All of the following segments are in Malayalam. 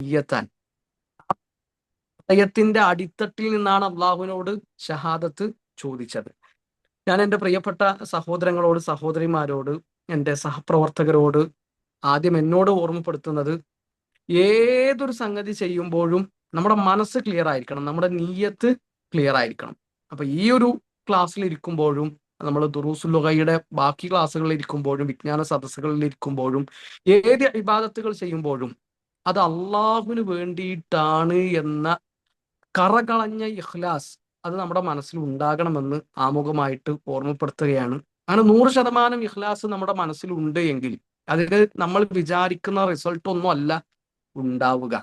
നീയത്താൻ. ഹൃദയത്തിന്റെ അടിത്തട്ടിൽ നിന്നാണ് അള്ളാഹുവിനോട് ഷഹാദത്ത് ചോദിച്ചത്. ഞാൻ എൻ്റെ പ്രിയപ്പെട്ട സഹോദരങ്ങളോട്, സഹോദരിമാരോട്, എൻ്റെ സഹപ്രവർത്തകരോട് ആദ്യം എന്നോട് ഓർമ്മപ്പെടുത്തുന്നത്, ഏതൊരു സംഗതി ചെയ്യുമ്പോഴും നമ്മുടെ മനസ്സ് ക്ലിയർ ആയിരിക്കണം, നമ്മുടെ നീയത്ത് ക്ലിയർ ആയിരിക്കണം. അപ്പൊ ഈ ഒരു ക്ലാസ്സിൽ ഇരിക്കുമ്പോഴും, നമ്മൾ ദുറൂസുൽ ലുഗയുടെ ബാക്കി ക്ലാസ്സുകളിൽ ഇരിക്കുമ്പോഴും, വിജ്ഞാന സദസ്സുകളിൽ ഇരിക്കുമ്പോഴും, ഏത് ഇബാദത്തുകൾ ചെയ്യുമ്പോഴും അത് അള്ളാഹുവിന് വേണ്ടിയിട്ടാണ് എന്ന കറകളഞ്ഞ ഇഖ്ലാസ് അത് നമ്മുടെ മനസ്സിൽ ഉണ്ടാകണമെന്ന് ആമുഖമായിട്ട് ഓർമ്മപ്പെടുത്തുകയാണ്. അങ്ങനെ 100% ഇഖ്ലാസ് നമ്മുടെ മനസ്സിലുണ്ട് എങ്കിൽ അതിന് നമ്മൾ വിചാരിക്കുന്ന റിസൾട്ട് ഒന്നും അല്ല ഉണ്ടാവുക.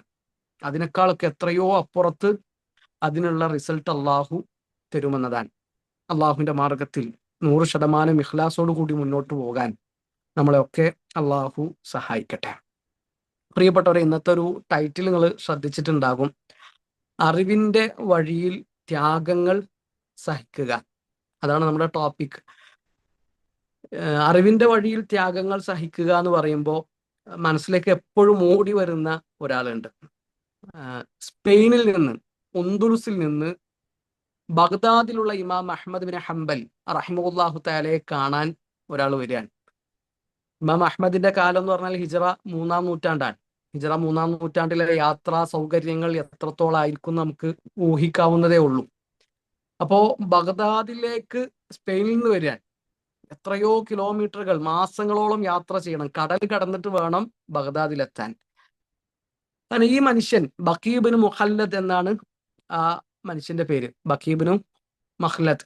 അതിനേക്കാളൊക്കെ എത്രയോ അപ്പുറത്ത് അതിനുള്ള റിസൾട്ട് അള്ളാഹു തരുമെന്നതാണ്. അള്ളാഹുവിന്റെ മാർഗത്തിൽ 100% ഇഖ്ലാസോട് കൂടി മുന്നോട്ട് പോകാൻ നമ്മളെയൊക്കെ അള്ളാഹു സഹായിക്കട്ടെ. പ്രിയപ്പെട്ടവരെ, ഇന്നത്തെ ഒരു ടൈറ്റിൽ നിങ്ങൾ ശ്രദ്ധിച്ചിട്ടുണ്ടാകും, അറിവിന്റെ വഴിയിൽ ത്യാഗങ്ങൾ സഹിക്കുക. അതാണ് നമ്മുടെ ടോപ്പിക്. അറിവിന്റെ വഴിയിൽ ത്യാഗങ്ങൾ സഹിക്കുക എന്ന് പറയുമ്പോൾ മനസ്സിലേക്ക് എപ്പോഴും ഓടി വരുന്ന ഒരാളുണ്ട്. സ്പെയിനിൽ നിന്ന്, ഉന്തുലുസിൽ നിന്ന് ബഗ്ദാദിലുള്ള ഇമാം അഹ്മദ് ബിൻ ഹംബൽ റഹിമഹുല്ലാഹു തആലയെ കാണാൻ ഒരാൾ വരികയാണ്. ഇമാം അഹ്മദിന്റെ കാലം എന്ന് പറഞ്ഞാൽ ഹിജറ 3-ാം നൂറ്റാണ്ടാണ്. ഹിജറ 3-ാം നൂറ്റാണ്ടിലെ യാത്രാ സൗകര്യങ്ങൾ എത്രത്തോളം ആയിരിക്കും നമുക്ക് ഊഹിക്കാവുന്നതേ ഉള്ളൂ. അപ്പോ ബഗ്ദാദിലേക്ക് സ്പെയിനിൽ നിന്ന് വരികയാണ്. എത്രയോ കിലോമീറ്ററുകൾ, മാസങ്ങളോളം യാത്ര ചെയ്യണം, കടൽ കടന്നിട്ട് വേണം ബഗ്ദാദിലെത്താൻ. കാരണം ഈ മനുഷ്യൻ ബഖീബിന് മുഹല്ലദ് എന്നാണ് ആ മനുഷ്യന്റെ പേര്, ബഖീബിനു മഹ്ലദ്.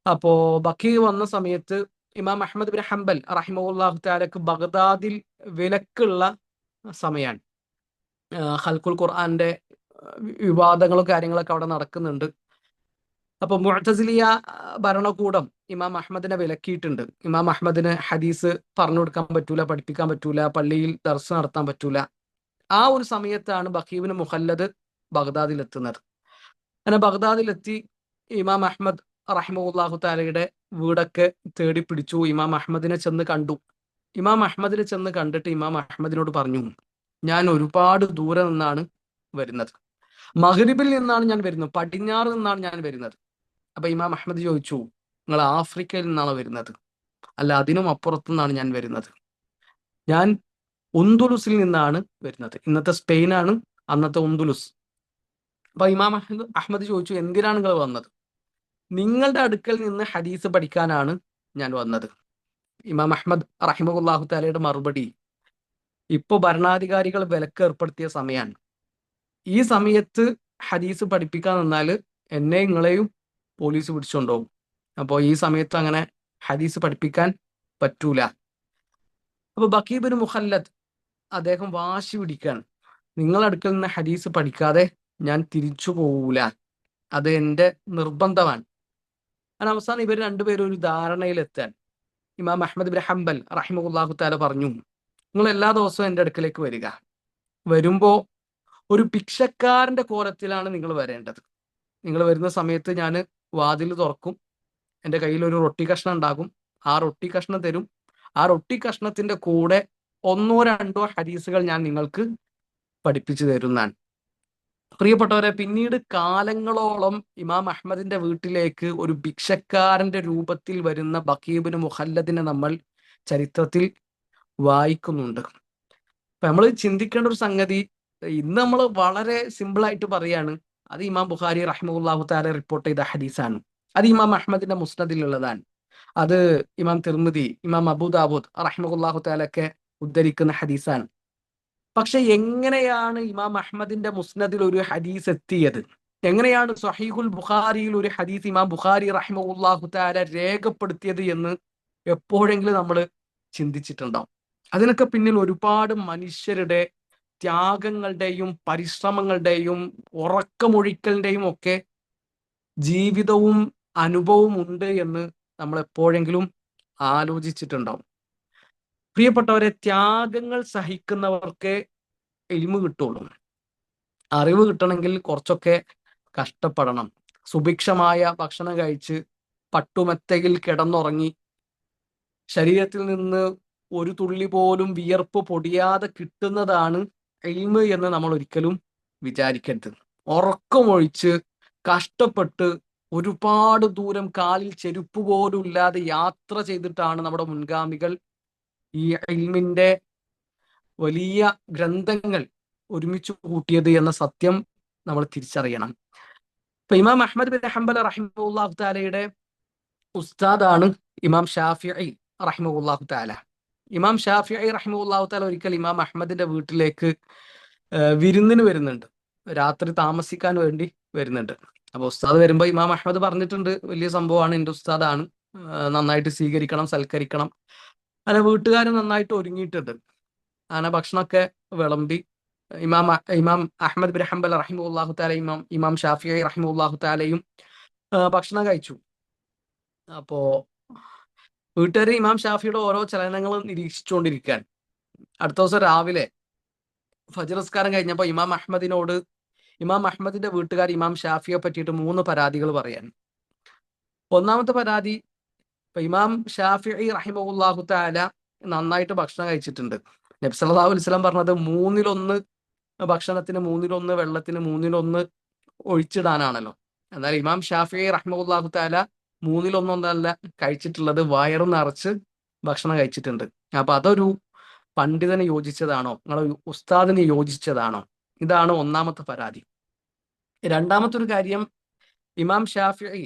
അപ്പോ ബഖീ വന്ന സമയത്ത് ഇമാം അഹ്മദ് ബിൻ ഹംബൽ റഹിമഹുല്ലാഹു തആലക്ക് ബഗ്ദാദിൽ വിലക്കുള്ള സമയമാണ്. ഖൽഖുൽ ഖുർആന്റെ വിവാദങ്ങളും കാര്യങ്ങളൊക്കെ അവിടെ നടക്കുന്നുണ്ട്. അപ്പൊ മുഅ്തസിലിയ ഭരണകൂടം ഇമാം അഹ്മദിനെ വിലക്കിയിട്ടുണ്ട്. ഇമാം അഹ്മദിന് ഹദീസ് പറഞ്ഞു കൊടുക്കാൻ പറ്റൂല, പഠിപ്പിക്കാൻ പറ്റൂല, പള്ളിയിൽ ദർസ് നടത്താൻ പറ്റൂല. ആ ഒരു സമയത്താണ് ബഖീബിന് മുഹല്ലദ് ബഗ്ദാദിൽ എത്തുന്നത്. അങ്ങനെ ബഗ്ദാദിലെത്തി ഇമാം അഹ്മദ് റഹിമഹുല്ലാഹു തആലയുടെ വീടൊക്കെ തേടി പിടിച്ചു. ഇമാം അഹ്മദിനെ ചെന്ന് കണ്ടു. ഇമാം അഹ്മദിനെ ചെന്ന് കണ്ടിട്ട് ഇമാം അഹ്മദിനോട് പറഞ്ഞു, ഞാൻ ഒരുപാട് ദൂരെ നിന്നാണ് വരുന്നത്, മഗ്രിബിൽ നിന്നാണ് ഞാൻ വരുന്നത്, പടിഞ്ഞാറ് നിന്നാണ് ഞാൻ വരുന്നത്. അപ്പൊ ഇമാം അഹ്മദ് ചോദിച്ചു, നിങ്ങൾ ആഫ്രിക്കയിൽ നിന്നാണോ വരുന്നത്? അല്ല, അതിനും അപ്പുറത്തു നിന്നാണ് ഞാൻ വരുന്നത്. ഞാൻ ഉന്തുലുസിൽ നിന്നാണ് വരുന്നത്. ഇന്നത്തെ സ്പെയിനാണ്, അന്നത്തെ ഉന്തുലുസ്. അപ്പൊ ഇമാം അഹ്മദ് ചോദിച്ചു, എന്തിനാണ് നിങ്ങൾ വന്നത്? നിങ്ങളുടെ അടുക്കൽ നിന്ന് ഹദീസ് പഠിക്കാനാണ് ഞാൻ വന്നത്. ഇമാം അഹ്മദ് റഹിമഹുല്ലാഹു തആലയുടെ മറുപടി, ഇപ്പൊ ഭരണാധികാരികൾ വിലക്ക് ഏർപ്പെടുത്തിയ സമയമാണ്. ഈ സമയത്ത് ഹദീസ് പഠിപ്പിക്കാൻ നിന്നാല് എന്നെ നിങ്ങളെയും പോലീസ് പിടിച്ചുകൊണ്ടുപോകും. അപ്പോൾ ഈ സമയത്ത് അങ്ങനെ ഹദീസ് പഠിപ്പിക്കാൻ പറ്റൂല. അപ്പൊ ബഖീബിന് മുഹല്ലദ് അദ്ദേഹം വാശി പിടിക്കാണ്, നിങ്ങളടുക്കൽ നിന്ന് ഹദീസ് പഠിക്കാതെ ഞാൻ തിരിച്ചു പോകൂല, അത് എൻ്റെ നിർബന്ധമാണ്. അങ്ങനെ അവസാനം ഇവർ രണ്ടുപേരും ഒരു ധാരണയിലെത്താൻ ഇമാം അഹ്മദ് ബിൻ ഹംബൽ റഹിമഹുല്ലാഹു തആല പറഞ്ഞു, നിങ്ങൾ എല്ലാ ദിവസവും എൻ്റെ അടുക്കലേക്ക് വരിക. വരുമ്പോ ഒരു ഭിക്ഷക്കാരന്റെ കോലത്തിലാണ് നിങ്ങൾ വരേണ്ടത്. നിങ്ങൾ വരുന്ന സമയത്ത് ഞാൻ വാതിൽ തുറക്കും, എൻ്റെ കയ്യിൽ ഒരു റൊട്ടി കഷ്ണം ഉണ്ടാകും, ആ റൊട്ടി കഷ്ണം തരും. ആ റൊട്ടി കഷ്ണത്തിന്റെ കൂടെ 1-2 ഹദീസുകൾ ഞാൻ നിങ്ങൾക്ക് പഠിപ്പിച്ചു തരുന്നതാണ്. പ്രിയപ്പെട്ടവരെ, പിന്നീട് കാലങ്ങളോളം ഇമാം അഹ്മദിന്റെ വീട്ടിലേക്ക് ഒരു ഭിക്ഷക്കാരന്റെ രൂപത്തിൽ വരുന്ന ബഖീബിന് മുഹല്ലദിനെ നമ്മൾ ചരിത്രത്തിൽ വായിക്കുന്നുണ്ട്. അപ്പൊ നമ്മൾ ചിന്തിക്കേണ്ട ഒരു സംഗതി, ഇന്ന് നമ്മൾ വളരെ സിമ്പിൾ ആയിട്ട് പറയാണ്, അത് ഇമാം ബുഖാരി റഹിമഹുല്ലാഹു തആല റിപ്പോർട്ട് ചെയ്ത ഹദീസാണ്, അത് ഇമാം അഹ്മദിന്റെ മുസ്നദിലുള്ളതാണ്, അത് ഇമാം തിർമിദി, ഇമാം അബൂ ദാവൂദ് റഹിമഹുല്ലാഹു തആല ഒക്കെ ഉദ്ധരിക്കുന്ന ഹദീസാണ്. പക്ഷെ എങ്ങനെയാണ് ഇമാം അഹ്മദിന്റെ മുസ്നദിൽ ഒരു ഹദീസ് എത്തിയത്? എങ്ങനെയാണ് സ്വഹീഹുൽ ബുഖാരിയിൽ ഒരു ഹദീസ് ഇമാം ബുഖാരി റഹിമഹുല്ലാഹു തആല രേഖപ്പെടുത്തിയത് എന്ന് എപ്പോഴെങ്കിലും നമ്മൾ ചിന്തിച്ചിട്ടുണ്ടാവും? അതിനൊക്കെ പിന്നിൽ ഒരുപാട് മനുഷ്യരുടെ ത്യാഗങ്ങളുടെയും പരിശ്രമങ്ങളുടെയും ഉറക്കമൊഴിക്കലിന്റെയും ഒക്കെ ജീവിതവും അനുഭവവും ഉണ്ട് എന്ന് നമ്മൾ എപ്പോഴെങ്കിലും ആലോചിച്ചിട്ടുണ്ടാവും? പ്രിയപ്പെട്ടവരെ, ത്യാഗങ്ങൾ സഹിക്കുന്നവർക്ക് ഇൽമു കിട്ടുള്ളൂ. അറിവ് കിട്ടണമെങ്കിൽ കുറച്ചൊക്കെ കഷ്ടപ്പെടണം. സുഭിക്ഷമായ ഭക്ഷണം കഴിച്ച് പട്ടുമെത്തയിൽ കിടന്നുറങ്ങി ശരീരത്തിൽ നിന്ന് ഒരു തുള്ളി പോലും വിയർപ്പ് പൊടിയാതെ കിട്ടുന്നതാണ് ഇൽമ് എന്ന് നമ്മൾ ഒരിക്കലും വിചാരിക്കരുത്. ഉറക്കമൊഴിച്ച് കഷ്ടപ്പെട്ട് ഒരുപാട് ദൂരം കാലിൽ ചെരുപ്പ് പോലും ഇല്ലാതെ യാത്ര ചെയ്തിട്ടാണ് നമ്മുടെ മുൻഗാമികൾ ഈ ഇൽമിന്റെ വലിയ ഗ്രന്ഥങ്ങൾ ഒരുമിച്ച് കൂട്ടിയത് എന്ന സത്യം നമ്മൾ തിരിച്ചറിയണം. ഇപ്പൊ ഇമാം അഹ്മദ് ബിൻ ഹംബൽ റഹിമഹുല്ലാഹു തആലയുടെ ഉസ്താദാണ് ഇമാം ഷാഫിഈ റഹിമഹുല്ലാഹു തആല. ഇമാം ഷാഫിഈ റഹിമഹുല്ലാഹു തആല ഒരിക്കൽ ഇമാം അഹ്മദിന്റെ വീട്ടിലേക്ക് വിരുന്നിന് വരുന്നുണ്ട്, രാത്രി താമസിക്കാൻ വേണ്ടി വരുന്നുണ്ട്. അപ്പൊ ഉസ്താദ് വരുമ്പോ ഇമാം അഹ്മദ് പറഞ്ഞിട്ടുണ്ട്, വലിയ സംഭവമാണ്, എന്റെ ഉസ്താദാണ്, നന്നായിട്ട് സ്വീകരിക്കണം, സൽക്കരിക്കണം. അങ്ങനെ വീട്ടുകാർ നന്നായിട്ട് ഒരുങ്ങിയിട്ടുണ്ട്. അങ്ങനെ ഭക്ഷണമൊക്കെ വിളമ്പി ഇമാം അഹ്മദ് ബിൻ ഹംബൽ റഹിമഹുല്ലാഹു തആല ഇമാം ഷാഫിഈ റഹിമഹുല്ലാഹു തആലയും ഭക്ഷണം കഴിച്ചു. അപ്പോ വീട്ടുകാർ ഇമാം ഷാഫിയുടെ ഓരോ ചലനങ്ങളും നിരീക്ഷിച്ചുകൊണ്ടിരിക്കാൻ. അടുത്ത ദിവസം രാവിലെ ഫജ്ർ നിസ്കാരം കഴിഞ്ഞപ്പോൾ ഇമാം അഹ്മദിന്റെ വീട്ടുകാർ ഇമാം ഷാഫിയെ പറ്റിയിട്ട് 3 പരാതികൾ പറയാൻ. ഒന്നാമത്തെ പരാതി, ഇപ്പൊ ഇമാം ഷാഫിഈ റഹിമഹുല്ലാഹു തആല നന്നായിട്ട് ഭക്ഷണം കഴിച്ചിട്ടുണ്ട്. നബി സല്ലല്ലാഹു അലൈഹി വസല്ലം പറഞ്ഞത് 1/3 ഭക്ഷണത്തിന് 1/3 വെള്ളത്തിന് 1/3 ഒഴിച്ചിടാനാണല്ലോ. എന്നാൽ ഇമാം ഷാഫിഈ റഹിമഹുല്ലാഹു തആല 1/3 കഴിച്ചിട്ടുള്ളത്, വയറു നിറച്ച് ഭക്ഷണം കഴിച്ചിട്ടുണ്ട്. അപ്പൊ അതൊരു പണ്ഡിതന് യോജിച്ചതാണോ, നിങ്ങളെ ഉസ്താദിന് യോജിച്ചതാണോ? ഇതാണ് ഒന്നാമത്തെ പരാതി. രണ്ടാമത്തെ ഒരു കാര്യം, ഇമാം ഷാഫിഈ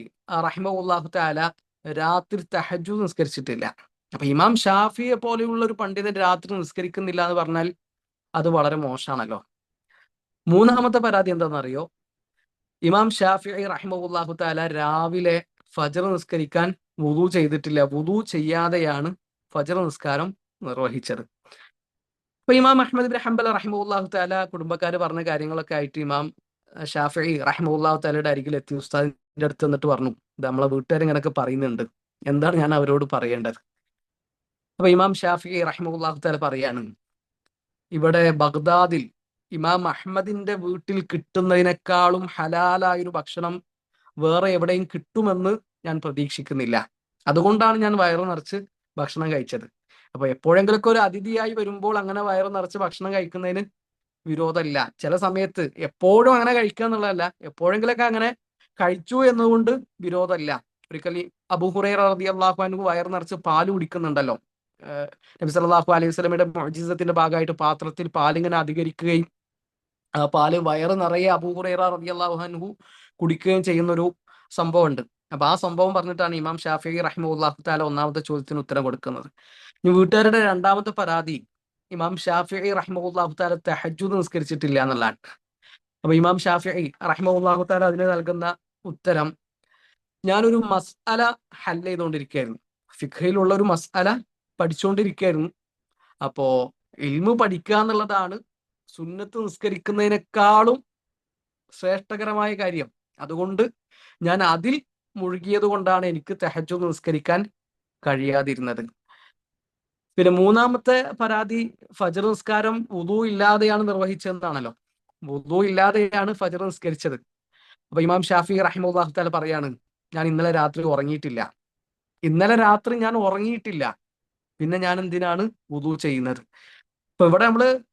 റഹിമഹുല്ലാഹു തആല രാത്രി തഹജ്ജുദ് നിസ്കരിച്ചിട്ടില്ല. അപ്പൊ ഇമാം ഷാഫിയെ പോലെയുള്ള ഒരു പണ്ഡിതൻ രാത്രി നിസ്കരിക്കുന്നില്ല എന്ന് പറഞ്ഞാൽ അത് വളരെ മോശമാണല്ലോ. മൂന്നാമത്തെ പരാതി എന്താണെന്നറിയോ? ഇമാം ഷാഫിഈ റഹിമഹുല്ലാഹു തആല രാവിലെ ഫജ്ർ നിസ്കരിക്കാൻ വുളു ചെയ്തിട്ടില്ല. വുളു ചെയ്യാതെയാണ് ഫജ്ർ നിസ്കാരം നിർവഹിച്ചത്. അപ്പൊ ഇമാം അഹ്മദ് ബിൻ ഹംബൽ റഹിമഹുല്ലാഹു തആല കുടുംബക്കാർ പറഞ്ഞ കാര്യങ്ങളൊക്കെ ആയിട്ട് ഇമാം ഷാഫിഈ റഹിമഹുല്ലാഹു തആലയുടെ അരികിൽ എത്തി ഉസ്താദിന്റെ അടുത്ത് എന്നിട്ട് പറഞ്ഞു, ഇത് നമ്മളെ വീട്ടുകാർ ഇങ്ങനെയൊക്കെ പറയുന്നുണ്ട്, എന്താണ് ഞാൻ അവരോട് പറയേണ്ടത്? അപ്പൊ ഇമാം ഷാഫിഈ റഹിമഹുല്ലാഹു തആല പറയാണ്, ഇവിടെ ബഗ്ദാദിൽ ഇമാം അഹ്മദിന്റെ വീട്ടിൽ കിട്ടുന്നതിനേക്കാളും ഹലാലായൊരു ഭക്ഷണം വേറെ എവിടെയും കിട്ടുമെന്ന് ഞാൻ പ്രതീക്ഷിക്കുന്നില്ല. അതുകൊണ്ടാണ് ഞാൻ വയറു നിറച്ച് ഭക്ഷണം കഴിച്ചത്. അപ്പൊ എപ്പോഴെങ്കിലൊക്കെ ഒരു അതിഥിയായി വരുമ്പോൾ അങ്ങനെ വയറു നിറച്ച് ഭക്ഷണം കഴിക്കുന്നതിന് വിരോധമില്ല. ചില സമയത്ത്, എപ്പോഴും അങ്ങനെ കഴിക്കുക എന്നുള്ളതല്ല, എപ്പോഴെങ്കിലൊക്കെ അങ്ങനെ കഴിച്ചു എന്നുകൊണ്ട് വിരോധമില്ല. ഒരിക്കൽ അബൂ ഹുറൈറ റളിയല്ലാഹു അൻഹു വയറു നിറച്ച് പാല് കുടിക്കുന്നുണ്ടല്ലോ. നബി സല്ലല്ലാഹു അലൈഹി വസല്ലമയുടെ മുഅ്ജിസത്തിന്റെ ഭാഗമായിട്ട് പാത്രത്തിൽ പാലിങ്ങനെ അധികരിക്കുകയും ആ പാല് വയറ് നിറയെ അബൂ ഹുറൈറ റളിയല്ലാഹു അൻഹു കുടിക്കുകയും ചെയ്യുന്ന ഒരു സംഭവമുണ്ട്. അപ്പൊ ആ സംഭവം പറഞ്ഞിട്ടാണ് ഇമാം ഷാഫിഈ റഹിമഹുല്ലാഹു തആല ഒന്നാമത്തെ ചോദ്യത്തിന് ഉത്തരം കൊടുക്കുന്നത്. ഇനി വീട്ടുകാരുടെ രണ്ടാമത്തെ പരാതി, ഇമാം ഷാഫിഈ റഹിമഹുല്ലാഹു തആല തഹജ്ജുദ് നിസ്കരിച്ചിട്ടില്ല എന്നുള്ളതാണ്. അപ്പൊ ഇമാം ഷാഫിഈ റഹിമഹുല്ലാഹു തആല അതിന് നൽകുന്ന ഉത്തരം, ഞാനൊരു മസ്അല ഹൽ ചെയ്തുകൊണ്ടിരിക്കുകയായിരുന്നു, ഫിഖ്ഹിലുള്ള ഒരു മസ്അല പഠിച്ചുകൊണ്ടിരിക്കുകയായിരുന്നു. അപ്പോ ഇൽമു പഠിക്കുക എന്നുള്ളതാണ് സുന്നത്ത് നിസ്കരിക്കുന്നതിനേക്കാളും ശ്രേഷ്ഠകരമായ കാര്യം. അതുകൊണ്ട് ഞാൻ അതിൽ മുഴുകിയത് കൊണ്ടാണ് എനിക്ക് തഹജ്ജുദ് നിസ്കരിക്കാൻ കഴിയാതിരുന്നത്. പിന്നെ മൂന്നാമത്തെ പരാതി, ഫജ്ർ നിസ്കാരം വുളു ഇല്ലാതെയാണ് നിർവഹിച്ചതെന്നാണല്ലോ. വുളു ഇല്ലാതെയാണ് ഫജ്ർ നിസ്കരിച്ചത്. അപ്പൊ ഇമാം ഷാഫി റഹിമഹുല്ലാഹു തആല പറയാണ്, ഞാൻ ഇന്നലെ രാത്രി ഉറങ്ങിയിട്ടില്ല. ഇന്നലെ രാത്രി ഞാൻ ഉറങ്ങിയിട്ടില്ല, പിന്നെ ഞാൻ എന്തിനാണ് വുളു ചെയ്യുന്നത്? ഇപ്പൊ ഇവിടെ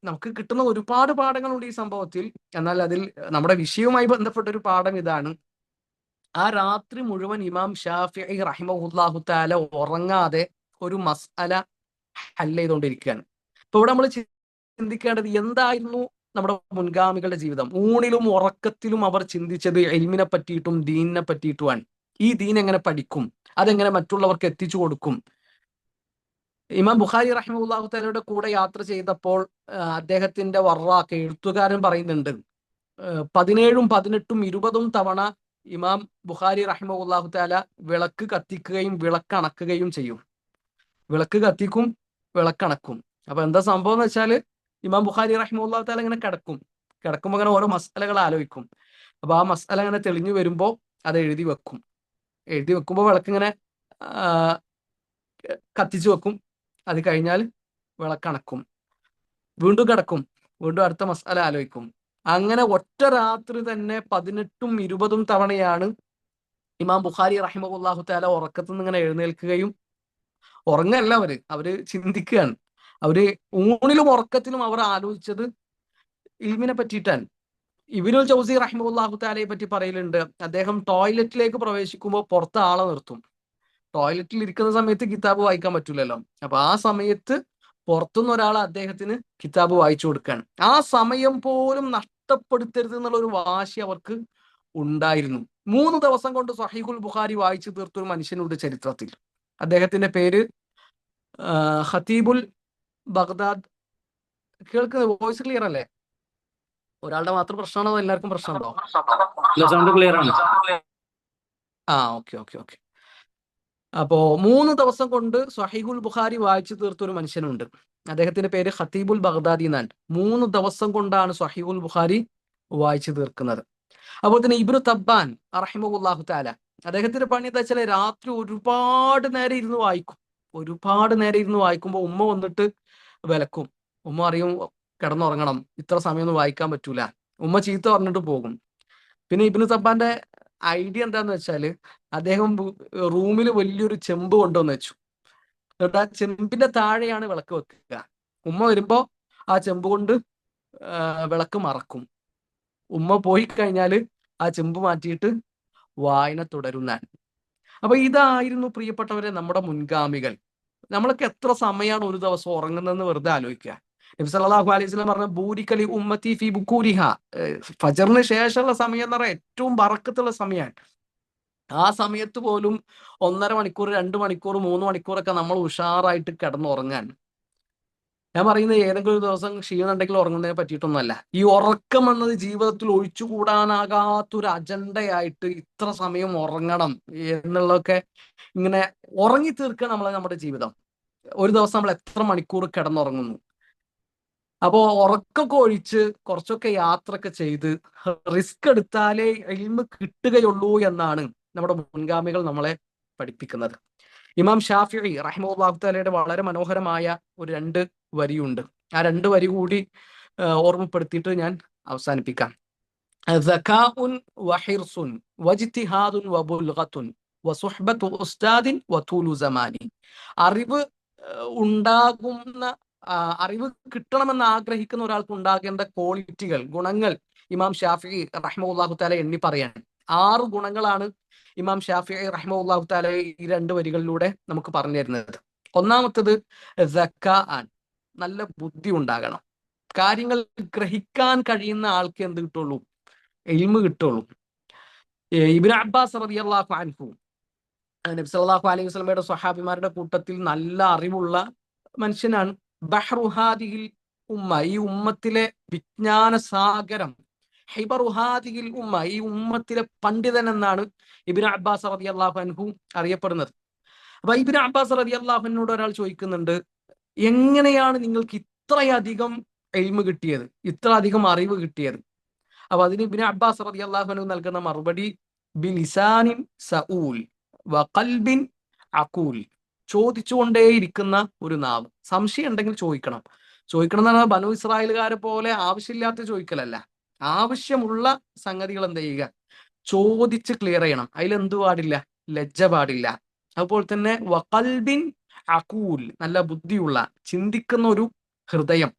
നമുക്ക് കിട്ടുന്ന ഒരുപാട് പാഠങ്ങളുണ്ട് ഈ സംഭവത്തിൽ. എന്നാൽ അതിൽ നമ്മുടെ വിഷയവുമായി ബന്ധപ്പെട്ട ഒരു പാഠം ഇതാണ്. ആ രാത്രി മുഴുവൻ ഇമാം ഷാഫിഈ റഹിമഹുല്ലാഹു തആല ഉറങ്ങാതെ ഒരു മസ്അല ഹൽ ചെയ്തുകൊണ്ടിരിക്കുകയാണ്. ഇപ്പൊ ഇവിടെ നമ്മൾ ചിന്തിക്കേണ്ടത്, എന്തായിരുന്നു നമ്മുടെ മുൻഗാമികളുടെ ജീവിതം? ഊണിലും ഉറക്കത്തിലും അവർ ചിന്തിച്ചത് ഇൽമിനെ പറ്റിയിട്ടും ദീനിനെ പറ്റിയിട്ടുമാണ്. ഈ ദീൻ എങ്ങനെ പഠിക്കും, അതെങ്ങനെ മറ്റുള്ളവർക്ക് എത്തിച്ചു കൊടുക്കും? ഇമാം ബുഖാരി റഹിമഹുല്ലാഹു തആലയുടെ കൂടെ യാത്ര ചെയ്തപ്പോൾ അദ്ദേഹത്തിന്റെ വറാഖ് എഴുത്തുകാരൻ പറയുന്നുണ്ട്, 17ഉം 18ഉം 20ഉം തവണ ഇമാം ബുഖാരി റഹിമഹുല്ലാഹു തആല വിളക്ക് കത്തിക്കുകയും വിളക്കണക്കുകയും ചെയ്യും. വിളക്ക് കത്തിക്കും, വിളക്കണക്കും. അപ്പൊ എന്താ സംഭവം എന്ന് വെച്ചാൽ, ഇമാം ബുഖാരി റഹിമഹുല്ലാഹു തആല ഇങ്ങനെ കിടക്കുമ്പോൾ അങ്ങനെ ഓരോ മസ്അലകൾ ആലോചിക്കും. അപ്പൊ ആ മസ്അല ഇങ്ങനെ തെളിഞ്ഞു വരുമ്പോൾ അത് എഴുതി വെക്കും. എഴുതി വെക്കുമ്പോൾ വിളക്ക് ഇങ്ങനെ കത്തിച്ചു വെക്കും. അത് കഴിഞ്ഞാൽ വിളക്കണക്കും, വീണ്ടും കിടക്കും, വീണ്ടും അടുത്ത മസ്അല ആലോചിക്കും. അങ്ങനെ ഒറ്റ രാത്രി തന്നെ 18ഉം 20ഉം തവണയാണ് ഇമാം ബുഖാരി റഹിമഹുല്ലാഹു തആല ഉറക്കത്തിൽ നിന്ന് ഇങ്ങനെ എഴുന്നേൽക്കുകയും, ഉറങ്ങല്ല അവര് ചിന്തിക്കുകയാണ്. അവര് ഊണിലും ഉറക്കത്തിലും അവർ ആലോചിച്ചത് ഇൽമിനെ പറ്റിയിട്ടാണ്. ഇബ്നുൽ ജൗസി റഹിമഹുല്ലാഹു തആലയെ പറ്റി പറയലുണ്ട്, അദ്ദേഹം ടോയ്ലറ്റിലേക്ക് പ്രവേശിക്കുമ്പോൾ പുറത്ത് ആളെ നിർത്തും. ടോയ്ലറ്റിൽ ഇരിക്കുന്ന സമയത്ത് കിതാബ് വായിക്കാൻ പറ്റൂലല്ലോ. അപ്പൊ ആ സമയത്ത് പുറത്തുനിന്ന് ഒരാൾ അദ്ദേഹത്തിന് കിതാബ് വായിച്ചു കൊടുക്കുകയാണ്. ആ സമയം പോലും നഷ്ടപ്പെടുത്തരുത് എന്നുള്ള ഒരു വാശി അവർക്ക് ഉണ്ടായിരുന്നു. 3 ദിവസം കൊണ്ട് സഹീഹുൽ ബുഖാരി വായിച്ചു തീർത്തൊരു മനുഷ്യനുണ്ട് ചരിത്രത്തിൽ. അദ്ദേഹത്തിന്റെ പേര് ഖതീബുൽ ബഗ്ദാദ്. കേൾക്ക്, വോയിസ് ക്ലിയർ അല്ലേ? ഒരാളുടെ മാത്രം പ്രശ്നമാണോ എല്ലാവർക്കും പ്രശ്നമുണ്ടോ? സൗണ്ട് ക്ലിയർ ആണ്. Okay okay okay. അപ്പോ 3 ദിവസം കൊണ്ട് സ്വഹീഹുൽ ബുഖാരി വായിച്ചു തീർത്ത ഒരു മനുഷ്യനുണ്ട്. അദ്ദേഹത്തിന്റെ പേര് ഖതീബുൽ ബഗ്ദാദി എന്നാണ്. 3 ദിവസം കൊണ്ടാണ് സ്വഹീഹുൽ ബുഖാരി വായിച്ചു തീർക്കുന്നത്. അതുപോലെ തന്നെ ഇബ്നു തബ്ബാൻ റഹിമഹുല്ലാഹു തആല, അദ്ദേഹത്തിന്റെ പണി എന്താ വെച്ചാൽ രാത്രി ഒരുപാട് നേരം ഇരുന്ന് വായിക്കും. ഒരുപാട് നേരം ഇരുന്ന് വായിക്കുമ്പോൾ ഉമ്മ വന്നിട്ട് വിലക്കും. ഉമ്മ അറിയും കിടന്നുറങ്ങണം, ഇത്ര സമയമൊന്നും വായിക്കാൻ പറ്റൂല. ഉമ്മ ചീത്ത പറഞ്ഞിട്ട് പോകും. പിന്നെ ഇബ്നു തബ്ബാന്റെ ഐഡിയ എന്താന്ന് വെച്ചാല്, അദ്ദേഹം റൂമിൽ വലിയൊരു ചെമ്പ് കൊണ്ടുവന്ന് വെച്ചു. എന്നിട്ട് ആ ചെമ്പിന്റെ താഴെയാണ് വിളക്ക് വെക്കുക. ഉമ്മ വരുമ്പോ ആ ചെമ്പ് കൊണ്ട് വിളക്ക് മറക്കും. ഉമ്മ പോയി കഴിഞ്ഞാൽ ആ ചെമ്പ് മാറ്റിയിട്ട് വായന തുടരുന്നാൻ. അപ്പൊ ഇതായിരുന്നു പ്രിയപ്പെട്ടവരെ നമ്മുടെ മുൻഗാമികൾ. നമ്മളൊക്കെ എത്ര സമയമാണ് ഒരു ദിവസം ഉറങ്ങുന്നതെന്ന് വെറുതെ ആലോചിക്കുക. നബി സല്ലല്ലാഹു അലൈഹി വസല്ലം പറഞ്ഞ ബൂരിക്കലി ഉമ്മത്തി ഫി ബുക്കൂരിഹ, ഫജറിന് ശേഷമുള്ള സമയം എന്ന് പറഞ്ഞാൽ ഏറ്റവും ബറക്കത്തുള്ള സമയമാണ്. ആ സമയത്ത് പോലും 1.5 മണിക്കൂർ, 2 മണിക്കൂർ, 3 മണിക്കൂറൊക്കെ നമ്മൾ ഉഷാറായിട്ട് കിടന്നുറങ്ങാൻ. ഞാൻ പറയുന്നത് ഏതെങ്കിലും ഒരു ദിവസം ക്ഷീണം ഉണ്ടെങ്കിൽ ഉറങ്ങുന്നതിനെ പറ്റിയിട്ടൊന്നുമല്ല. ഈ ഉറക്കം എന്നത് ജീവിതത്തിൽ ഒഴിച്ചുകൂടാനാകാത്തൊരു അജണ്ടയായിട്ട് ഇത്ര സമയം ഉറങ്ങണം എന്നുള്ളതൊക്കെ ഇങ്ങനെ ഉറങ്ങി തീർക്കുക നമ്മുടെ ജീവിതം. ഒരു ദിവസം നമ്മൾ എത്ര മണിക്കൂർ കിടന്നുറങ്ങുന്നു. അപ്പോ ഉറക്കമൊക്കെ ഒഴിച്ച് കുറച്ചൊക്കെ യാത്രയൊക്കെ ചെയ്ത് റിസ്ക് എടുത്താലേ ഇൽമ് കിട്ടുകയുള്ളൂ എന്നാണ് നമ്മുടെ മുൻഗാമികൾ നമ്മളെ പഠിപ്പിക്കുന്നത്. ഇമാം ഷാഫിഈ റഹിമഹുല്ലാഹു തആലയുടെ വളരെ മനോഹരമായ ഒരു 2 വരിയുണ്ട്. ആ 2 വരി കൂടി ഓർമ്മപ്പെടുത്തിയിട്ട് ഞാൻ അവസാനിപ്പിക്കാം. സകാഉൻ വഹിർസുൻ വജ്തിഹാദുൻ വബുൽഗത്തുൻ വസുഹ്ബത്തു ഉസ്താദിൻ വതൂലു സമാനി. അറിവ് ഉണ്ടാകുന്ന അറിവ് കിട്ടണമെന്ന് ആഗ്രഹിക്കുന്ന ഒരാൾക്ക് ഉണ്ടാകേണ്ട ക്വാളിറ്റികൾ, ഗുണങ്ങൾ ഇമാം ഷാഫിഈ റഹിമഹുല്ലാഹു തആല എണ്ണി പറയാണ്. 6 ഗുണങ്ങളാണ് ഇമാം ഷാഫിഈ റഹിമഹുല്ലാഹു തആല ഈ 2 വരികളിലൂടെ നമുക്ക് പറഞ്ഞു തരുന്നത്. ഒന്നാമത്തത് സക്കാ ആണ്. നല്ല ബുദ്ധി ഉണ്ടാകണം. കാര്യങ്ങൾ ഗ്രഹിക്കാൻ കഴിയുന്ന ആൾക്ക് എന്ത് കിട്ടുള്ളൂ? ഇൽമ് കിട്ടുള്ളൂ. ഇബ്നു അബ്ബാസ് റളിയല്ലാഹു അൻഹു, നബി സല്ലല്ലാഹു അലൈഹി വസല്ലമയുടെ സ്വഹാബിമാരുടെ കൂട്ടത്തിൽ നല്ല അറിവുള്ള മനുഷ്യനാണ്. ബഹ്റുഹാദിഹിൽ ഉമ്മ, ഈ ഉമ്മത്തിലെ വിജ്ഞാന സാഗരം. ഹിബറുഹാദിഹിൽ ഉമ്മ, ഈ ഉമ്മത്തിലെ പണ്ഡിതൻ എന്നാണ് ഇബ്നു അബ്ബാസ് റളിയല്ലാഹു അൻഹു അറിയപ്പെടുന്നത്. അപ്പൊ ഇബ്നു അബ്ബാസ് റളിയല്ലാഹു അൻഹുവിനോട് ഒരാൾ ചോദിക്കുന്നുണ്ട്, എങ്ങനെയാണ് നിങ്ങൾക്ക് ഇത്രയധികം ഇൽമ് കിട്ടിയത്, ഇത്ര അധികം അറിവ് കിട്ടിയത്? അപ്പൊ അതിന് ഇബ്നു അബ്ബാസ് റളിയല്ലാഹു അൻഹു നൽകുന്ന മറുപടി, ബിലിസാനിൻ സഊൽ വഖൽബിൻ അഖൂൽ. ചോദിച്ചുകൊണ്ടേയിരിക്കുന്ന ഒരു നാവ്. സംശയം ഉണ്ടെങ്കിൽ ചോദിക്കണം. ചോദിക്കണം എന്ന് പറഞ്ഞാൽ ബനു ഇസ്രായേലുകാരെ പോലെ ആവശ്യമില്ലാത്ത ചോദിക്കലല്ല. ആവശ്യമുള്ള സംഗതികൾ എന്ത് ചെയ്യുക? ചോദിച്ച് ക്ലിയർ ചെയ്യണം. അതിലെന്ത് പാടില്ല? ലജ്ജ പാടില്ല. അതുപോലെ തന്നെ വഖൽബിൻ അഖൂൽ, നല്ല ബുദ്ധിയുള്ള, ചിന്തിക്കുന്ന ഒരു ഹൃദയം,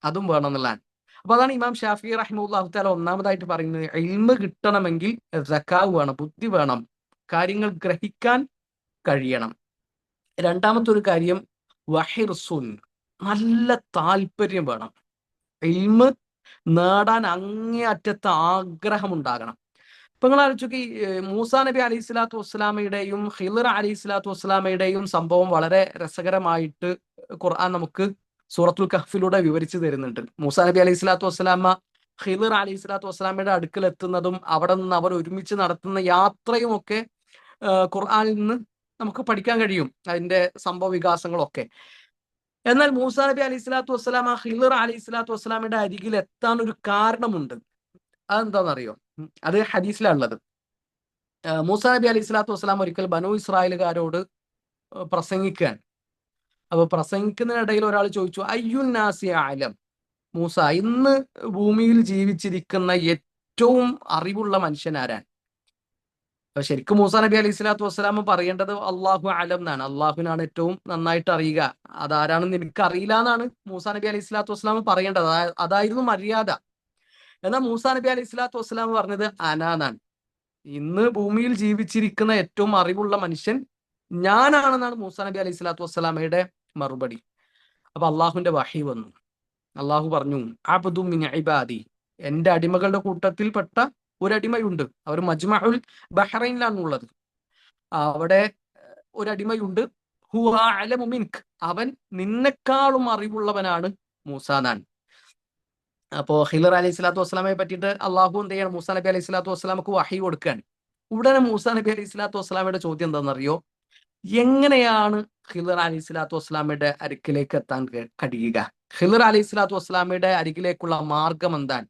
അതും വേണം എന്നുള്ളതാണ്. അപ്പൊ അതാണ് ഇമാം ഷാഫിഈ റഹിമഹുല്ലാഹു തആല ഒന്നാമതായിട്ട് പറയുന്നത്. ഇൽമ് കിട്ടണമെങ്കിൽ സക്കാവ് വേണം, ബുദ്ധി വേണം, കാര്യങ്ങൾ ഗ്രഹിക്കാൻ കഴിയണം. രണ്ടാമത്തെ ഒരു കാര്യം വഹിർസുൻ, നല്ല താല്പര്യം വേണം. ഇൽമ് നേടാൻ അങ്ങേയറ്റത്തെ ആഗ്രഹം ഉണ്ടാകണം. ഇപ്പൊ നിങ്ങൾ ആലോചിച്ച്, മൂസാ നബി അലൈഹി സ്വലാത്തു വസ്സലാമയുടെയും ഖിളിർ അലൈഹി സ്വലാത്തു വസ്സലാമയുടെയും സംഭവം വളരെ രസകരമായിട്ട് ഖുർആൻ നമുക്ക് സൂറത്തുൽ കഹ്ഫിലൂടെ വിവരിച്ചു തരുന്നുണ്ട്. മൂസാ നബി അലൈഹി സ്വലാത്തു വസ്സലാമ ഖിളിർ അലൈഹി സ്വലാത്തു വസ്സലാമയുടെ അടുക്കൽ എത്തുന്നതും അവിടെ നിന്ന് അവർ ഒരുമിച്ച് നടത്തുന്ന യാത്രയും ഒക്കെ ഖുർആനിൽ നിന്ന് നമുക്ക് പഠിക്കാൻ കഴിയും, അതിന്റെ സംഭവ വികാസങ്ങളൊക്കെ. എന്നാൽ മൂസാ നബി അലൈഹി സ്വലാത്തു വസ്സലാമ ഖിളിർ അലൈഹി സ്വലാത്തു വസ്സലാമയുടെ അരികിൽ എത്താൻ ഒരു കാരണമുണ്ട്. അതെന്താണെന്നറിയോ? അത് ഹദീസിലാണുള്ളത്. മൂസാ നബി അലൈഹി സ്വലാത്തു വസ്സലാം ഒരിക്കൽ ബനു ഇസ്രായേലുകാരോട് പ്രസംഗിക്കാൻ. അപ്പൊ പ്രസംഗിക്കുന്നതിനിടയിൽ ഒരാൾ ചോദിച്ചു, അയ്യുന്നാസി ആലം. മൂസ, ഇന്ന് ഭൂമിയിൽ ജീവിച്ചിരിക്കുന്ന ഏറ്റവും അറിവുള്ള മനുഷ്യൻ ആരാൻ? അപ്പൊ ശരിക്കും മൂസാ നബി അലൈഹി സ്വലാത്തു വസ്സലാം പറയേണ്ടത് അള്ളാഹു അലം എന്നാണ്. അള്ളാഹുവിനാണ് ഏറ്റവും നന്നായിട്ട് അറിയുക. അതാരാണെന്ന് എനിക്ക് അറിയില്ല എന്നാണ് മൂസാ നബി അലൈഹി സ്വലാത്തു വസ്സലാം പറയേണ്ടത്. അതായിരുന്നു മര്യാദ. എന്നാൽ മൂസാ നബി അലൈഹി സ്വലാത്തു വസ്സലാം പറഞ്ഞത് അനാന്നാണ്. ഇന്ന് ഭൂമിയിൽ ജീവിച്ചിരിക്കുന്ന ഏറ്റവും അറിവുള്ള മനുഷ്യൻ ഞാനാണെന്നാണ് മൂസാ നബി അലൈഹി സ്വലാത്തു വസ്സലാമയുടെ മറുപടി. അപ്പൊ അള്ളാഹുവിന്റെ വഹി വന്നു. അള്ളാഹു പറഞ്ഞു, അബ്ദു മിൻ ഇബാദി, എന്റെ അടിമകളുടെ കൂട്ടത്തിൽപ്പെട്ട ഒരു അടിമയുണ്ട്. അവർ മജ്മഉൽ ബഹ്റൈനിലാണുള്ളത്. അവിടെ ഒരു അടിമയുണ്ട്. ഹുവ അലമു മിൻക്, അവൻ നിന്നെക്കാളും അറിവുള്ളവനാണ് മൂസാനാൻ. അപ്പോ ഖിളർ അലൈഹി സ്വലാത്തു വസ്സലാമയെ പറ്റിയിട്ട് അള്ളാഹു എന്ത് ചെയ്യണം, മൂസാ നബി അലൈഹി സ്വലാത്തു വസ്സലാമക്ക് വഹി കൊടുക്കാൻ. ഉടനെ മൂസാ നബി അലൈഹി സ്വലാത്തു വസ്സലാമയുടെ ചോദ്യം എന്താണെന്നറിയോ? എങ്ങനെയാണ് ഖിളർ അലൈഹി സ്വലാത്തു വസ്സലാമയുടെ അരികിലേക്ക് എത്താൻ കഴിയുക? ഖിളർ അലൈഹി സ്വലാത്തു വസ്സലാമയുടെ അരികിലേക്കുള്ള മാർഗം എന്താണ്?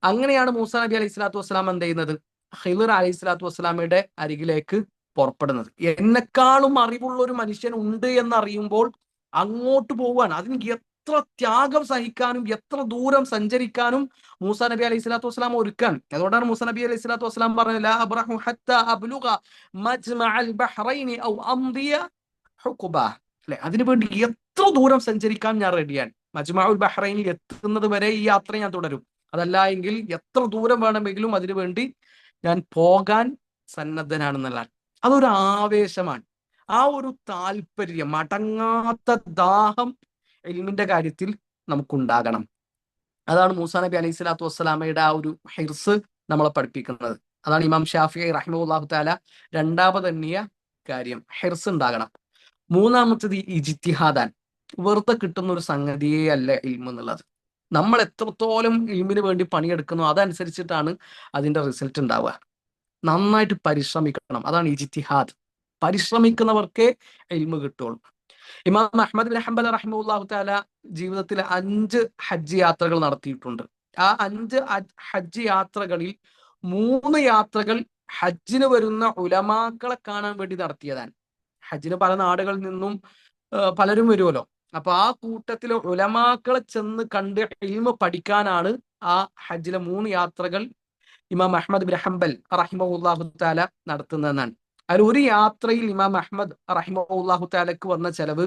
അങ്ങനെയാണ് മൂസാ നബി അലൈഹി സ്വലാത്തു വസ്സലാം എന്ത് ചെയ്യുന്നത്? ഖിളർ അലൈഹി സ്വലാത്തു വസ്സലാമയുടെ അരികിലേക്ക് പുറപ്പെടുന്നത്. എന്നെക്കാളും അറിവുള്ള ഒരു മനുഷ്യൻ ഉണ്ട് എന്നറിയുമ്പോൾ അങ്ങോട്ട് പോവാൻ, അതിന് എത്ര ത്യാഗം സഹിക്കാനും എത്ര ദൂരം സഞ്ചരിക്കാനും മൂസാ നബി അലൈഹി സ്വലാത്തു വസ്സലാം ഒരുക്കാൻ. അതുകൊണ്ടാണ് മൂസാ നബി അലൈഹി സ്വലാത്തു വസ്സലാം പറഞ്ഞത്, ലാ അബ്റഹു ഹത്താ അബ്ലുഗ മജ്മഅൽ ബഹ്റൈനി ഔ അംദിയ ഹുഖബ. അല്ലെ, അതിനുവേണ്ടി എത്ര ദൂരം സഞ്ചരിക്കാൻ ഞാൻ റെഡിയാണ്. മജ്മഉൽ ബഹ്റൈനിൽ എത്തുന്നത് വരെ ഈ യാത്ര ഞാൻ തുടരും. അതല്ല എങ്കിൽ എത്ര ദൂരം വേണമെങ്കിലും അതിനുവേണ്ടി ഞാൻ പോകാൻ സന്നദ്ധനാണെന്നുള്ളതാണ്. അതൊരു ആവേശമാണ്. ആ ഒരു താല്പര്യം, അടങ്ങാത്ത ദാഹം ഇൽമിന്റെ കാര്യത്തിൽ നമുക്കുണ്ടാകണം. അതാണ് മൂസാ നബി അലൈഹി സ്വലാത്തു വസ്സലാമയുടെ ആ ഒരു ഹിർസ് നമ്മളെ പഠിപ്പിക്കുന്നത്. അതാണ് ഇമാം ഷാഫിഈ റഹിമഹുല്ലാഹു തആല രണ്ടാമത് എണ്ണിയ കാര്യം, ഹിർസ് ഉണ്ടാകണം. മൂന്നാമത്തത് ഇജ്തിഹാദാൻ, വെറുതെ കിട്ടുന്ന ഒരു സംഗതിയേ അല്ല ഇൽമ് എന്നുള്ളത്. നമ്മൾ എത്രത്തോളം ഇൽമിന് വേണ്ടി പണിയെടുക്കുന്നു അതനുസരിച്ചിട്ടാണ് അതിന്റെ റിസൾട്ട് ഉണ്ടാവുക. നന്നായിട്ട് പരിശ്രമിക്കണം, അതാണ് ഇജ്തിഹാദ്. പരിശ്രമിക്കുന്നവർക്കേ ഇൽമ് കിട്ടുള്ളൂ. ഇമാം അഹ്മദ് ബിൻ ഹംബൽ റഹിമഹുല്ലാഹു തആല ജീവിതത്തിൽ 5 ഹജ്ജ് യാത്രകൾ നടത്തിയിട്ടുണ്ട്. ആ 5 ഹജ്ജ് യാത്രകളിൽ 3 യാത്രകൾ ഹജ്ജിന് വരുന്ന ഉലമാക്കളെ കാണാൻ വേണ്ടി നടത്തിയതാണ്. ഹജ്ജിന് പല നാടുകളിൽ നിന്നും പലരും വരുമല്ലോ. അപ്പൊ ആ കൂട്ടത്തിൽ ഉലമാക്കളെ ചെന്ന് കണ്ട് ഇൽമ പഠിക്കാനാണ് ആ ഹജ്ജിലെ 3 യാത്രകൾ ഇമാം അഹ്മദ് ബിൻ ഹംബൽ റഹിമഹുല്ലാഹു തആല നടത്തുന്നതെന്നാണ്. അതിൽ ഒരു യാത്രയിൽ ഇമാം അഹ്മദ് റഹിമഹുല്ലാഹു തആലക്ക് വന്ന ചെലവ്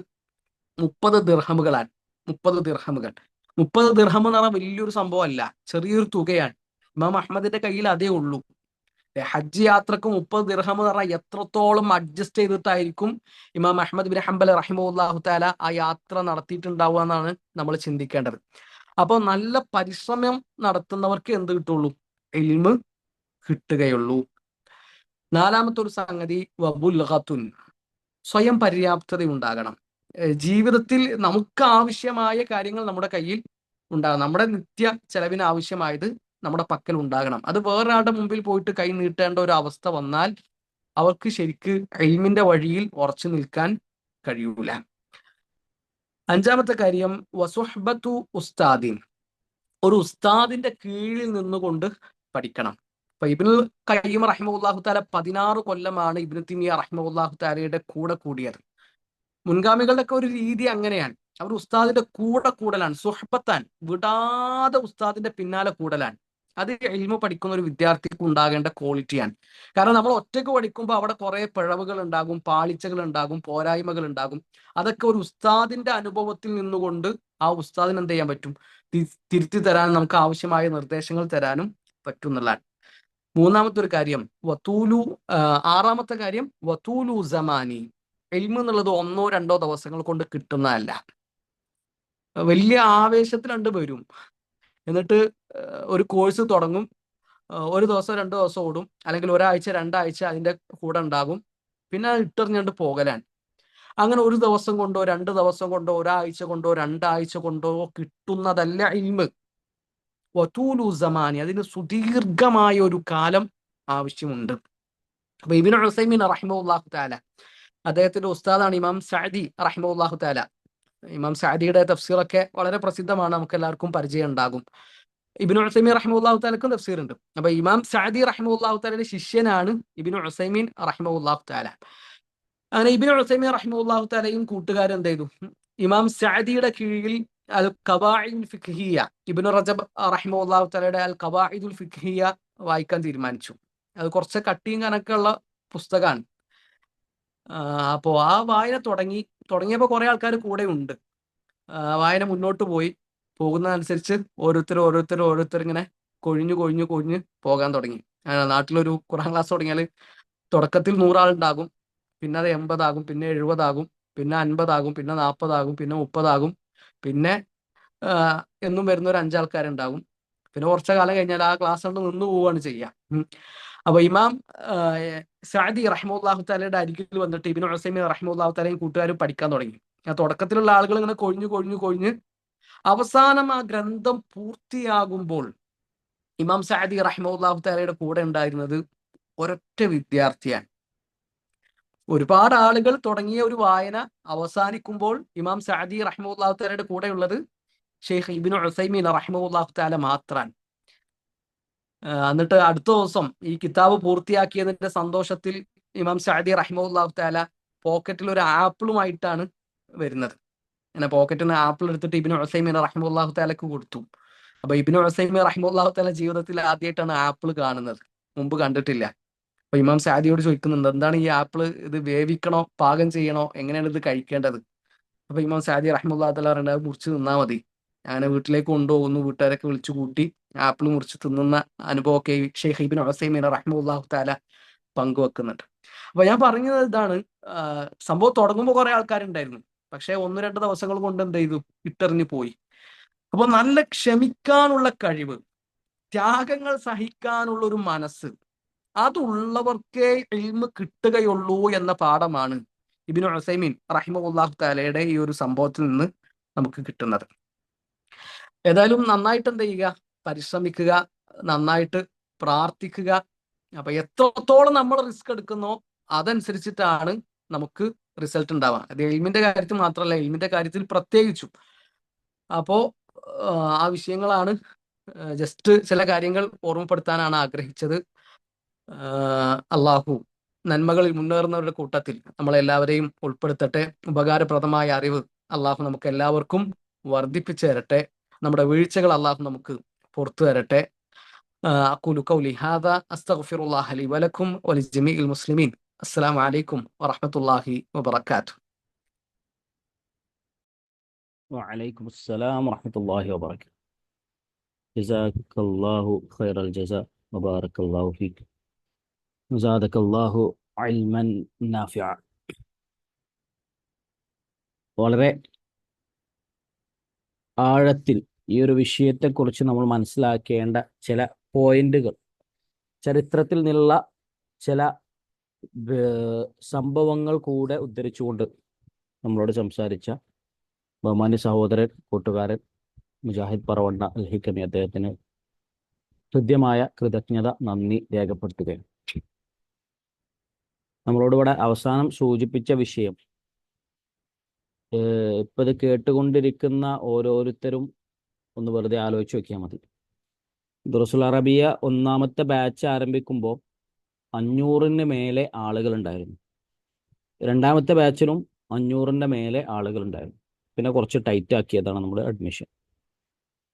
30 ദിർഹമുകളാണ്. 30 ദിർഹമുകൾ. 30 ദിർഹം എന്ന് പറഞ്ഞാൽ വലിയൊരു സംഭവമല്ല, ചെറിയൊരു തുകയാണ്. ഇമാം അഹ്മദിന്റെ കയ്യിൽ അതേ ഉള്ളൂ. ഹജ്ജ് യാത്രക്ക് 30 ദിർഹം എന്ന് പറഞ്ഞാൽ എത്രത്തോളം അഡ്ജസ്റ്റ് ചെയ്തിട്ടായിരിക്കും ഇമാം അഹ്മദ് ബിൻ ഹംബൽ റഹിമഹുല്ലാഹു തആല ആ യാത്ര നടത്തിയിട്ടുണ്ടാവുക എന്നാണ് നമ്മൾ ചിന്തിക്കേണ്ടത്. അപ്പൊ നല്ല പരിശ്രമം നടത്തുന്നവർക്ക് എന്ത് കിട്ടുള്ളൂ? ഇൽമ് കിട്ടുകയുള്ളൂ. നാലാമത്തെ ഒരു സംഗതി വബുൽഗത്തുൻ, സ്വയം പര്യാപ്തത ഉണ്ടാകണം. ജീവിതത്തിൽ നമുക്ക് ആവശ്യമായ കാര്യങ്ങൾ നമ്മുടെ കയ്യിൽ ഉണ്ടാകണം. നമ്മുടെ നിത്യ ചെലവിന് ആവശ്യമായത് നമ്മുടെ പക്കൽ ഉണ്ടാകണം. അത് വേറൊരാളുടെ മുമ്പിൽ പോയിട്ട് കൈ നീട്ടേണ്ട ഒരു അവസ്ഥ വന്നാൽ അവർക്ക് ശരിക്ക് ഇൽമിന്റെ വഴിയിൽ ഉറച്ചു നിൽക്കാൻ കഴിയൂല. അഞ്ചാമത്തെ കാര്യം വസുഹ്ബത്തു ഉസ്താദിൻ, ഒരു ഉസ്താദിന്റെ കീഴിൽ നിന്നുകൊണ്ട് പഠിക്കണം. അപ്പൊ ഇബ്നുൽ ഖയ്യിം റഹിമഹുല്ലാഹു തആല 16 കൊല്ലമാണ് ഇബ്നു തൈമിയ്യ റഹിമഹുല്ലാഹു തആലയുടെ കൂടെ കൂടിയത്. മുൻഗാമികളുടെ ഒക്കെ ഒരു രീതി അങ്ങനെയാണ്. അവർ ഉസ്താദിന്റെ കൂടെ കൂടലാണ്, സുഹ്ബത്താൻ, വിടാതെ ഉസ്താദിന്റെ പിന്നാലെ കൂടലാണ്. അത് ഇൽമു പഠിക്കുന്ന ഒരു വിദ്യാർത്ഥിക്ക് ഉണ്ടാകേണ്ട ക്വാളിറ്റിയാണ്. കാരണം നമ്മൾ ഒറ്റയ്ക്ക് പഠിക്കുമ്പോൾ അവിടെ കുറെ പിഴവുകൾ ഉണ്ടാകും, പാളിച്ചകൾ ഉണ്ടാകും, പോരായ്മകൾ ഉണ്ടാകും. അതൊക്കെ ഒരു ഉസ്താദിന്റെ അനുഭവത്തിൽ നിന്നുകൊണ്ട് ആ ഉസ്താദിന് എന്ത് ചെയ്യാൻ പറ്റും? തിരുത്തി തരാനും നമുക്ക് ആവശ്യമായ നിർദ്ദേശങ്ങൾ തരാനും പറ്റും എന്നുള്ളതാണ്. മൂന്നാമത്തെ ഒരു കാര്യം വതൂലു, ആറാമത്തെ കാര്യം വതൂലു സമാനി, ഇൽമ് എന്നുള്ളത് 1-2 ദിവസങ്ങൾ കൊണ്ട് കിട്ടുന്നതല്ല. വലിയ ആവേശത്തിലുണ്ട് വരും, എന്നിട്ട് ഒരു കോഴ്സ് തുടങ്ങും, 1 ദിവസം 2 ദിവസം ഓടും, അല്ലെങ്കിൽ ഒരാഴ്ച 2 ആഴ്ച അതിന്റെ കൂടെ ഉണ്ടാകും, പിന്നെ അത് ഇട്ടെറിഞ്ഞുകൊണ്ട് പോകലാണ്. അങ്ങനെ 1 ദിവസം കൊണ്ടോ 2 ദിവസം കൊണ്ടോ ഒരാഴ്ച കൊണ്ടോ 2 ആഴ്ച കൊണ്ടോ കിട്ടുന്നതല്ല ഇൽമ്. വതൂലു സമാനി, അതിന് സുദീർഘമായ ഒരു കാലം ആവശ്യമുണ്ട്. അപ്പൊ ഇബ്നു ഉസൈമീൻ റഹിമഹുല്ലാഹു തആല, അദ്ദേഹത്തിന്റെ ഉസ്താദാണ് ഇമാം സഅദി റഹിമഹുല്ലാഹു തആല. ഇമാം സഅദിയുടെ തഫ്സീറൊക്കെ വളരെ പ്രസിദ്ധമാണ്, നമുക്ക് എല്ലാവർക്കും പരിചയം ഉണ്ടാകും. ഇബ്നു ഉസൈമീൻ റഹിമഹുല്ലാഹു തആലക്കും തഫ്സീർ ഉണ്ട്. അപ്പൊ ഇമാം സഅദി റഹിമഹുല്ലാഹു തആലയുടെ ശിഷ്യനാണ് ഇബ്നു ഉസൈമീൻ റഹിമഹുല്ലാഹു തആല. അങ്ങനെ ഇബ്നു ഉസൈമീൻ റഹിമഹുല്ലാഹു തആലയും കൂട്ടുകാരും എന്ത് ചെയ്തു? ഇമാം സഅദിയുടെ കീഴിൽ അൽ ഖവാഇദുൽ ഫിഖ്ഹിയ, ഇബ്നു റജബ് റഹിമഹുല്ലാഹു തആലയുടെ അൽ ഖവാഇദുൽ ഫിഖ്ഹിയ വായിക്കാൻ തീരുമാനിച്ചു. അത് കുറച്ച് കട്ടിയും കനക്കുള്ള പുസ്തകമാണ്. അപ്പോ ആ വായന തുടങ്ങിയപ്പോൾ കുറെ ആൾക്കാർ കൂടെ ഉണ്ട്. വായന മുന്നോട്ട് പോകുന്നതനുസരിച്ച് ഓരോരുത്തർ ഇങ്ങനെ കൊഴിഞ്ഞു കൊഴിഞ്ഞു കൊഴിഞ്ഞ് പോകാൻ തുടങ്ങി. നാട്ടിലൊരു ഖുർആൻ ക്ലാസ് തുടങ്ങിയാൽ തുടക്കത്തിൽ 100 ആളുണ്ടാകും, പിന്നെ അത് 80 ആകും, പിന്നെ 70 ആകും, പിന്നെ 50 ആകും, പിന്നെ 40 ആകും, പിന്നെ 30 ആകും, പിന്നെ എന്നും വരുന്ന ഒരു 5 ആൾക്കാരുണ്ടാകും. പിന്നെ കുറച്ച കാലം കഴിഞ്ഞാൽ ആ ക്ലാസ് കൊണ്ട് നിന്ന് പോവുകയാണ് ചെയ്യുക. അപ്പൊ ഇമാം സഅദി റഹ്മത്തുള്ളാഹി തആലയുടെ അരികിൽ വന്നിട്ട് ഇബ്നു ഉസൈമീൻ റഹ്മത്തുള്ളാഹി തആലയും കൂട്ടുകാരും പഠിക്കാൻ തുടങ്ങി. തുടക്കത്തിലുള്ള ആളുകൾ ഇങ്ങനെ കൊഴിഞ്ഞു കൊഴിഞ്ഞു കൊഴിഞ്ഞ് അവസാനം ആ ഗ്രന്ഥം പൂർത്തിയാകുമ്പോൾ ഇമാം സഅദി റഹ്മത്തുള്ളാഹി തആലയുടെ കൂടെ ഉണ്ടായിരുന്നത് ഒരൊറ്റ വിദ്യാർത്ഥിയാണ്. ഒരുപാട് ആളുകൾ തുടങ്ങിയ ഒരു വായന അവസാനിക്കുമ്പോൾ ഇമാം സഅദി റഹ്മത്തുള്ളാഹി തആലയുടെ കൂടെയുള്ളത് ഷെയ്ഖ് ഇബ്നു ഉസൈമീൻ റഹ്മത്തുള്ളാഹി തആല മാത്രമാണ്. എന്നിട്ട് അടുത്ത ദിവസം ഈ കിതാബ് പൂർത്തിയാക്കിയതിന്റെ സന്തോഷത്തിൽ ഇമാം സഅദി റഹ്മത്തുള്ളാഹി തആല പോക്കറ്റിൽ ഒരു ആപ്പിളുമായിട്ടാണ് വരുന്നത്. അങ്ങനെ പോക്കറ്റിൽ നിന്ന് ആപ്പിൾ എടുത്തിട്ട് ഇബ്നു ഉസൈമീൻ റഹ്മത്തുള്ളാഹി തആലക്ക് കൊടുത്തു. അപ്പൊ ഇബ്നു ഉസൈമീൻ റഹ്മത്തുള്ളാഹി തആല ജീവിതത്തിൽ ആദ്യമായിട്ടാണ് ആപ്പിൾ കാണുന്നത്, മുമ്പ് കണ്ടിട്ടില്ല. അപ്പൊ ഇമാം സഅദിയോട് ചോദിക്കുന്നുണ്ട്, എന്താണ് ഈ ആപ്പിൾ, ഇത് വേവിക്കണോ പാകം ചെയ്യണോ, എങ്ങനെയാണ് ഇത് കഴിക്കേണ്ടത്? അപ്പൊ ഇമാം സഅദി റഹ്മത്തുള്ളാഹി തആല പറയുന്നത് മുറിച്ച് തിന്നാൽ മതി. അങ്ങനെ വീട്ടിലേക്ക് കൊണ്ടുപോകുന്നു, വീട്ടുകാരൊക്കെ വിളിച്ചു കൂട്ടി ആപ്പിൾ മുറിച്ച് തിന്നുന്ന അനുഭവമൊക്കെ ഷെയ്ഖ് ഇബ്നു ഉസൈമീൻ റഹ്മത്തുള്ളാഹി തആല പങ്കുവെക്കുന്നുണ്ട്. അപ്പൊ ഞാൻ പറഞ്ഞത് ഇതാണ്, സംഭവം തുടങ്ങുമ്പോൾ കുറെ ആൾക്കാരുണ്ടായിരുന്നു, പക്ഷെ 1-2 ദിവസങ്ങൾ കൊണ്ട് എന്ത് ചെയ്തു, ഇട്ടെറിഞ്ഞു പോയി. അപ്പൊ നല്ല ക്ഷമിക്കാനുള്ള കഴിവ്, ത്യാഗങ്ങൾ സഹിക്കാനുള്ള ഒരു മനസ്സ്, അതുള്ളവർക്കേ ഇൽമ് കിട്ടുകയുള്ളൂ എന്ന പാഠമാണ് ഇബ്നു ഉസൈമീൻ റഹിമഹുല്ലാഹു തആലയുടെ ഈ ഒരു സംഭവത്തിൽ നിന്ന് നമുക്ക് കിട്ടുന്നത്. ഏതായാലും നന്നായിട്ട് എന്ത് ചെയ്യുക, പരിശ്രമിക്കുക, നന്നായിട്ട് പ്രാർത്ഥിക്കുക. അപ്പൊ എത്രത്തോളം നമ്മൾ റിസ്ക് എടുക്കുന്നോ അതനുസരിച്ചിട്ടാണ് നമുക്ക് റിസൾട്ട് ഉണ്ടാവുക. അത് എൽമിന്റെ കാര്യത്തിൽ മാത്രമല്ല, എൽമിന്റെ കാര്യത്തിൽ പ്രത്യേകിച്ചും. അപ്പോ ആ വിഷയങ്ങളാണ്, ജസ്റ്റ് ചില കാര്യങ്ങൾ ഓർമ്മപ്പെടുത്താനാണ് ആഗ്രഹിച്ചത്. അള്ളാഹു നന്മകളിൽ മുന്നേറുന്നവരുടെ കൂട്ടത്തിൽ നമ്മളെല്ലാവരെയും ഉൾപ്പെടുത്തട്ടെ. ഉപകാരപ്രദമായ അറിവ് അള്ളാഹു നമുക്ക് എല്ലാവർക്കും വർദ്ധിപ്പിച്ചു തരട്ടെ. നമ്മുടെ വീഴ്ചകൾ അള്ളാഹു നമുക്ക് പുറത്തു തരട്ടെ. അഖൂലു ഖൗലി ഹാദാ അസ്തഗ്ഫിറുല്ലാഹ ലി വലക്കും വലിജമീഇൽ മുസ്ലിമീൻ. അസ്സലാമു അലൈക്കും വറഹ്മത്തുള്ളാഹി വബറകാതുഹു. وعليكم السلام ورحمة الله وبركاته. جزاك الله خير الجزاء وبارك الله فيك وزادك الله علما نافعا. വളരെ ആഴത്തിൽ ഈ ഒരു വിഷയത്തെക്കുറിച്ച് നമ്മൾ മനസ്സിലാക്കേണ്ട ചില പോയിന്റുകൾ, ചരിത്രത്തിൽ നിന്നുള്ള ചില സംഭവങ്ങൾ കൂടെ ഉദ്ധരിച്ചുകൊണ്ട് നമ്മളോട് സംസാരിച്ച ബഹുമാന്യ സഹോദരൻ, കൂട്ടുകാരൻ മുജാഹിദ് പറവണ്ണ അൽ ഹിക്കമി, അദ്ദേഹത്തിന് ഹൃദ്യമായ കൃതജ്ഞത, നന്ദി രേഖപ്പെടുത്തുകയാണ്. നമ്മളോടിവിടെ അവസാനം സൂചിപ്പിച്ച വിഷയം, ഇപ്പൊ ഇത് കേട്ടുകൊണ്ടിരിക്കുന്ന ഓരോരുത്തരും ഒന്ന് വെറുതെ ആലോചിച്ച് നോക്കിയാൽ മതി. ദുറസുൽ അറബിയ ഒന്നാമത്തെ ബാച്ച് ആരംഭിക്കുമ്പോൾ 500-ന് മേലെ ആളുകൾ ഉണ്ടായിരുന്നു. രണ്ടാമത്തെ ബാച്ചിലും 500-ന്റെ മേലെ ആളുകൾ ഉണ്ടായിരുന്നു. പിന്നെ കുറച്ച് ടൈറ്റ് ആക്കിയതാണ് നമ്മുടെ അഡ്മിഷൻ.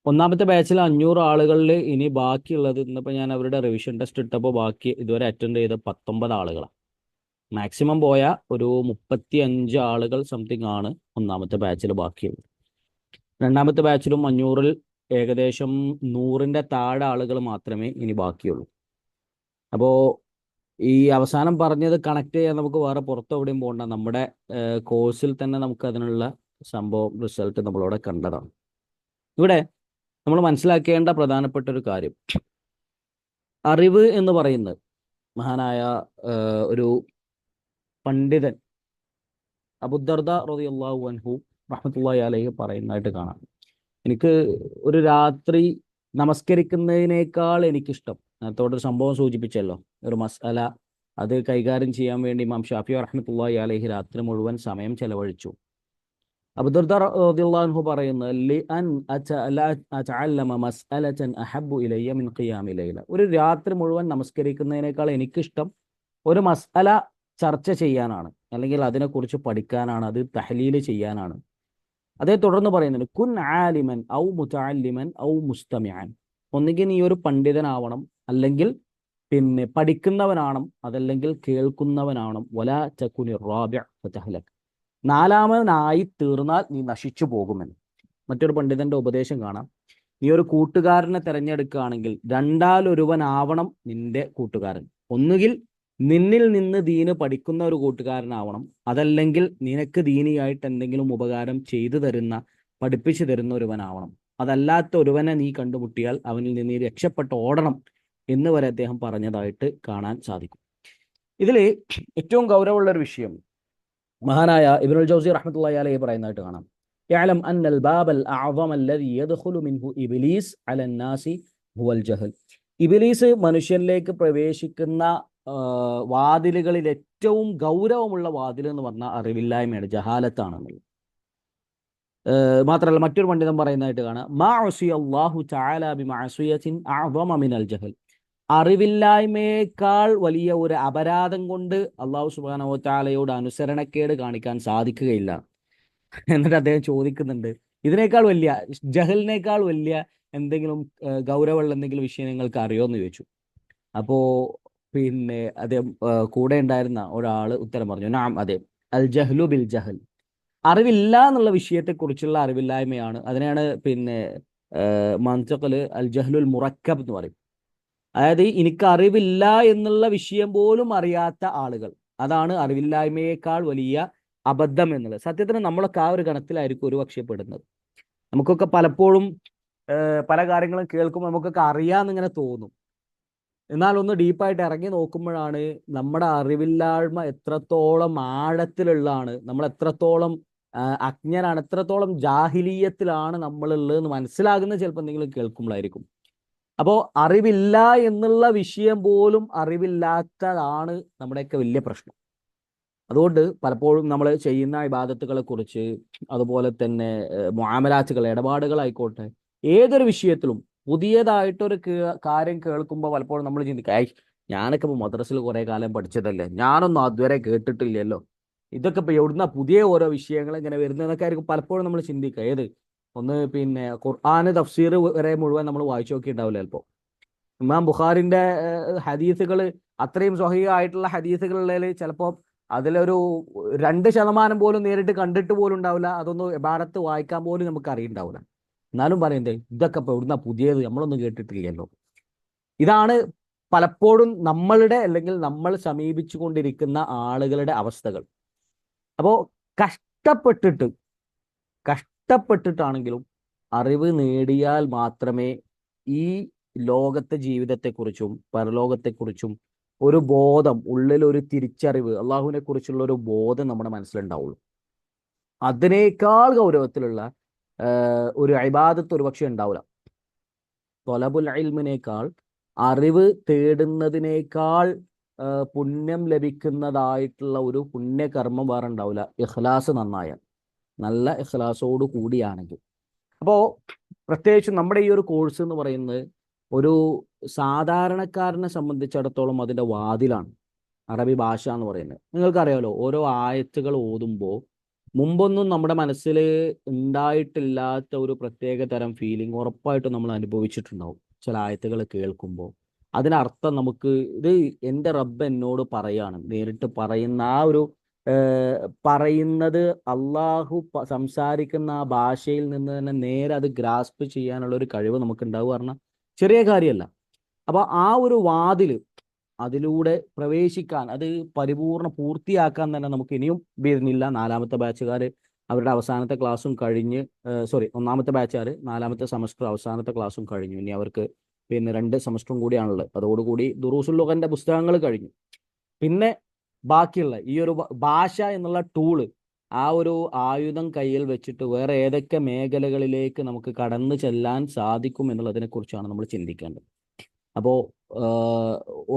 ഒന്നാമത്തെ ബാച്ചിൽ 500 ആളുകളിൽ ഇനി ബാക്കിയുള്ളത്, ഇന്നിപ്പോൾ ഞാൻ അവരുടെ റിവിഷൻ ടെസ്റ്റ് ഇട്ടപ്പോൾ ബാക്കി ഇതുവരെ അറ്റൻഡ് ചെയ്ത 19 ആളുകളാണ്. മാക്സിമം പോയ ഒരു 35 ആളുകൾ സംതിങ് ആണ് ഒന്നാമത്തെ ബാച്ചിൽ ബാക്കിയുള്ളത്. രണ്ടാമത്തെ ബാച്ചിലും 500-ൽ ഏകദേശം 100-ന്റെ താഴെ ആളുകൾ മാത്രമേ ഇനി ബാക്കിയുള്ളൂ. അപ്പോൾ ഈ അവസാനം പറഞ്ഞത് കണക്ട് ചെയ്യാൻ നമുക്ക് വേറെ പുറത്തെവിടെയും പോകണ്ട, നമ്മുടെ കോഴ്സിൽ തന്നെ നമുക്ക് അതിനുള്ള സംഭവം റിസൾട്ട് നമ്മളവിടെ കണ്ടതാണ്. ഇവിടെ നമ്മൾ മനസ്സിലാക്കേണ്ട പ്രധാനപ്പെട്ട ഒരു കാര്യം, അറിവ് എന്ന് പറയുന്നത് മഹാനായ ഒരു പണ്ഡിതൻ അബൂദർദ റളിയല്ലാഹു അൻഹു റഹ്മത്തുള്ളാഹി അലൈഹി പറയുന്നതായിട്ട് കാണാം. എനിക്ക് ഒരു രാത്രി നമസ്കരിക്കുന്നതിനേക്കാൾ എനിക്കിഷ്ടം, നേരത്തോടെ ഒരു സംഭവം സൂചിപ്പിച്ചല്ലോ, ഒരു മസ്അല, അത് കൈകാര്യം ചെയ്യാൻ വേണ്ടി ഇമാം ഷാഫി റഹ്മത്തുള്ളാഹി അലൈഹി രാത്രി മുഴുവൻ സമയം ചെലവഴിച്ചു. അബൂദർദ റളിയല്ലാഹു അൻഹു പറയുന്നത്, ലി അൻ അതഅല്ലമ മസ്അലതൻ അഹബ്ബു ഇലയ്യ മിൻ ഖിയാമി ലൈല. ഒരു രാത്രി മുഴുവൻ നമസ്കരിക്കുന്നതിനേക്കാൾ എനിക്കിഷ്ടം ഒരു മസ്അല ചർച്ച ചെയ്യാനാണ്, അല്ലെങ്കിൽ അതിനെക്കുറിച്ച് പഠിക്കാനാണ്, അത് തഹ്ലീൽ ചെയ്യാനാണ്. അതേ തുടർന്ന് പറയുന്നുണ്ട്, കുൻ ആലിമൻ ഔ മുതഅല്ലിമൻ ഔ മുസ്തമിഅൻ. ഒന്നുകിൽ നീ ഒരു പണ്ഡിതനാവണം, അല്ലെങ്കിൽ പിന്നെ പഠിക്കുന്നവനാവണം, അതല്ലെങ്കിൽ കേൾക്കുന്നവനാവണം. വലാ തകുനി റാബിഅ ഫതഹ്ലക്. 4-മനായി തീർന്നാൽ നീ നശിച്ചു പോകുമെന്ന്. മറ്റൊരു പണ്ഡിതന്റെ ഉപദേശം കാണാം, നീ ഒരു കൂട്ടുകാരനെ തിരഞ്ഞെടുക്കുകയാണെങ്കിൽ രണ്ടാലൊരുവനാവണം നിന്റെ കൂട്ടുകാരൻ. ഒന്നുകിൽ നിന്നിൽ നിന്ന് ദീന് പഠിക്കുന്ന ഒരു കൂട്ടുകാരനാവണം, അതല്ലെങ്കിൽ നിനക്ക് ദീനിയായിട്ട് എന്തെങ്കിലും ഉപകാരം ചെയ്തു തരുന്ന, പഠിപ്പിച്ചു തരുന്ന ഒരുവനാവണം. അതല്ലാത്ത ഒരുവനെ നീ കണ്ടുമുട്ടിയാൽ അവനിൽ നിന്ന് നീ രക്ഷപ്പെട്ട് ഓടണം എന്ന് വരെ അദ്ദേഹം പറഞ്ഞതായിട്ട് കാണാൻ സാധിക്കും. ഇതിൽ ഏറ്റവും ഗൗരവമുള്ള ഒരു വിഷയം മഹാനായ ഇബ്നുൽ ജൗസി റഹ്മത്തുള്ളാഹി അലൈഹി പറയുന്നതായിട്ട് കാണാം. യഅലം അന്നൽ ബാബൽ അഅ്ളമ അല്ലദി യദ്ഖുലു മിൻഹു ഇബ്ലീസ് അലൻ നാസി ഹുവൽ ജഹൽ. ഇബ്ലീസ് മനുഷ്യനിലേക്ക് പ്രവേശിക്കുന്ന വാതിലുകളിൽ ഏറ്റവും ഗൗരവമുള്ള വാതിൽ എന്ന് പറഞ്ഞാൽ അറിവില്ലായ്മയാണ്, ജഹാലത്താണെന്നുള്ളത്. മാത്രമല്ല മറ്റൊരു പണ്ഡിതൻ പറയുന്നതായിട്ട് കാണാം, മാ ഉസിയ അല്ലാഹു തആല ബിമഅസിയത്തിൻ അഅ്ളമ മിനൽ ജഹൽ. അറിവില്ലായ്മയേക്കാൾ വലിയ ഒരു അപരാധം കൊണ്ട് അള്ളാഹു സുബ്ഹാനഹു വ തആലയോട് അനുസരണക്കേട് കാണിക്കാൻ സാധിക്കുകയില്ല. എന്നിട്ട് അദ്ദേഹം ചോദിക്കുന്നുണ്ട്, ഇതിനേക്കാൾ വലിയ ജഹലിനേക്കാൾ വലിയ എന്തെങ്കിലും ഗൗരവമുള്ള എന്തെങ്കിലും വിഷയം നിങ്ങൾക്ക് അറിയോ എന്ന് ചോദിച്ചു. അപ്പോ പിന്നെ അദ്ദേഹം കൂടെ ഉണ്ടായിരുന്ന ഒരാൾ ഉത്തരം പറഞ്ഞു, നാം അതെ, അൽ ജഹ്ലു ബിൽ ജഹൽ. അറിവില്ല എന്നുള്ള വിഷയത്തെക്കുറിച്ചുള്ള അറിവില്ലായ്മയാണ്. അതിനെയാണ് പിന്നെ മൻതഖിൽ അൽ ജഹ്ലുൽ മുറക്കബ് എന്ന് പറയും. അതായത് എനിക്ക് അറിവില്ല എന്നുള്ള വിഷയം പോലും അറിയാത്ത ആളുകൾ, അതാണ് അറിവില്ലായ്മയേക്കാൾ വലിയ അബദ്ധം എന്നുള്ളത്. സത്യത്തിന് നമ്മളൊക്കെ ആ ഒരു ഗണത്തിലായിരിക്കും ഒരുപക്ഷെ പെടുന്നത്. നമുക്കൊക്കെ പലപ്പോഴും പല കാര്യങ്ങളും കേൾക്കുമ്പോൾ നമുക്കൊക്കെ അറിയാമെന്നിങ്ങനെ തോന്നും. എന്നാൽ ഒന്ന് ഡീപ്പായിട്ട് ഇറങ്ങി നോക്കുമ്പോഴാണ് നമ്മുടെ അറിവില്ലായ്മ എത്രത്തോളം ആഴത്തിലുള്ളതാണ്, നമ്മൾ എത്രത്തോളം അജ്ഞനാണ്, എത്രത്തോളം ജാഹിലീയത്തിലാണ് നമ്മളുള്ളതെന്ന് മനസ്സിലാകുന്നത് ചിലപ്പോൾ എന്തെങ്കിലും കേൾക്കുമ്പോഴായിരിക്കും. അപ്പോൾ അറിവില്ല എന്നുള്ള വിഷയം പോലും അറിവില്ലാത്തതാണ് നമ്മുടെയൊക്കെ വലിയ പ്രശ്നം. അതുകൊണ്ട് പലപ്പോഴും നമ്മൾ ചെയ്യുന്ന ഇബാദത്തുകളെ കുറിച്ച്, അതുപോലെ തന്നെ മുആമലാത്തുകൾ, ഇടപാടുകളായിക്കോട്ടെ, ഏതൊരു വിഷയത്തിലും പുതിയതായിട്ടൊരു കാര്യം കേൾക്കുമ്പോൾ പലപ്പോഴും നമ്മൾ ചിന്തിക്കുക, ഞാനൊക്കെ ഇപ്പോൾ മദ്രസയിൽ കുറേ കാലം പഠിച്ചതല്ലേ, ഞാനൊന്നും അതുവരെ കേട്ടിട്ടില്ലല്ലോ, ഇതൊക്കെ ഇപ്പോൾ എവിടുന്ന പുതിയ ഓരോ വിഷയങ്ങൾ ഇങ്ങനെ വരുന്നതൊക്കെ ആയിരിക്കും പലപ്പോഴും നമ്മൾ ചിന്തിക്കുക. ഏത് ഒന്ന് പിന്നെ ഖുർആന് തഫ്സീർ വരെ മുഴുവൻ നമ്മൾ വായിച്ചു നോക്കിയിട്ടുണ്ടാവില്ല ചിലപ്പോൾ. ഇമാം ബുഖാറിന്റെ ഹദീസുകൾ, അത്രയും സ്വഹീഹ് ആയിട്ടുള്ള ഹദീസുകളിൽ ചിലപ്പോൾ അതിലൊരു 2% പോലും നേരിട്ട് കണ്ടിട്ട് പോലും ഉണ്ടാവില്ല. അതൊന്നും ഇബാറത്ത് വായിക്കാൻ പോലും നമുക്ക് അറിയുണ്ടാവില്ല. എന്നാലും പറയുന്നത് ഇതൊക്കെ ഇപ്പോൾ എവിടുന്ന പുതിയത്, നമ്മളൊന്നും കേട്ടിട്ടില്ലല്ലോ. ഇതാണ് പലപ്പോഴും നമ്മളുടെ, അല്ലെങ്കിൽ നമ്മൾ സമീപിച്ചു കൊണ്ടിരിക്കുന്ന ആളുകളുടെ അവസ്ഥകൾ. അപ്പോൾ കഷ്ടപ്പെട്ടിട്ടാണെങ്കിലും അറിവ് നേടിയാൽ മാത്രമേ ഈ ലോകത്തെ ജീവിതത്തെക്കുറിച്ചും പരലോകത്തെക്കുറിച്ചും ഒരു ബോധം, ഉള്ളിൽ ഒരു തിരിച്ചറിവ്, അള്ളാഹുവിനെ കുറിച്ചുള്ള ഒരു ബോധം നമ്മുടെ മനസ്സിലുണ്ടാവുള്ളൂ. അതിനേക്കാൾ ഗൗരവത്തിലുള്ള ഒരു ഇബാദത്ത് ഒരുപക്ഷെ ഉണ്ടാവില്ല. തൊലബുൽ ഇൽമിനേക്കാൾ, അറിവ് തേടുന്നതിനേക്കാൾ പുണ്യം ലഭിക്കുന്നതായിട്ടുള്ള ഒരു പുണ്യകർമ്മം വേറെ ഉണ്ടാവില്ല, ഇഖ്ലാസ് നന്നായാൽ, നല്ല ഇഖ്ലാസോട് കൂടിയാണെങ്കിൽ. അപ്പോൾ പ്രത്യേകിച്ചും നമ്മുടെ ഈ ഒരു കോഴ്സ് എന്ന് പറയുന്നത് ഒരു സാധാരണക്കാരനെ സംബന്ധിച്ചിടത്തോളം അതിൻ്റെ വാതിലാണ് അറബി ഭാഷ എന്ന് പറയുന്നത്. നിങ്ങൾക്കറിയാമല്ലോ, ഓരോ ആയത്തുകൾ ഓതുമ്പോൾ മുമ്പൊന്നും നമ്മുടെ മനസ്സിൽ ഉണ്ടായിട്ടില്ലാത്ത ഒരു പ്രത്യേക തരം ഫീലിംഗ് ഉറപ്പായിട്ടും നമ്മൾ അനുഭവിച്ചിട്ടുണ്ടാവും. ചില ആയത്തുകൾ കേൾക്കുമ്പോൾ അതിനർത്ഥം നമുക്ക് ഇത് എൻ്റെ റബ്ബ് എന്നോട് പറയാണ്, നേരിട്ട് പറയുന്ന ആ ഒരു പറയുന്നത് അള്ളാഹു സംസാരിക്കുന്ന ആ ഭാഷയിൽ നിന്ന് തന്നെ നേരെ അത് ഗ്രാസ്പ് ചെയ്യാനുള്ള ഒരു കഴിവ് നമുക്ക് ഉണ്ടാവുക പറഞ്ഞാൽ ചെറിയ കാര്യമല്ല. അപ്പോൾ ആ ഒരു വാതിൽ, അതിലൂടെ പ്രവേശിക്കാൻ, അത് പൂർത്തിയാക്കാൻ തന്നെ നമുക്ക് ഇനിയും വരുന്നില്ല. 4ാമത്തെ ബാച്ചുകാർ അവരുടെ അവസാനത്തെ ക്ലാസ്സും കഴിഞ്ഞ്, ഒന്നാമത്തെ ബാച്ചുകാർ 4ാമത്തെ സെമസ്റ്റർ അവസാനത്തെ ക്ലാസ്സും കഴിഞ്ഞു. ഇനി അവർക്ക് പിന്നെ 2 സെമസ്റ്ററും കൂടിയാണുള്ളത്. അതോടുകൂടി ദുറൂസുൽ ലുഗന്റെ പുസ്തകങ്ങൾ കഴിഞ്ഞു. പിന്നെ ബാക്കിയുള്ള ഈ ഒരു ഭാഷ എന്നുള്ള ടൂള്, ആ ഒരു ആയുധം കയ്യിൽ വെച്ചിട്ട് വേറെ ഏതൊക്കെ മേഖലകളിലേക്ക് നമുക്ക് കടന്നു ചെല്ലാൻ സാധിക്കും എന്നുള്ളതിനെ കുറിച്ചാണ് നമ്മൾ ചിന്തിക്കേണ്ടത്. അപ്പോൾ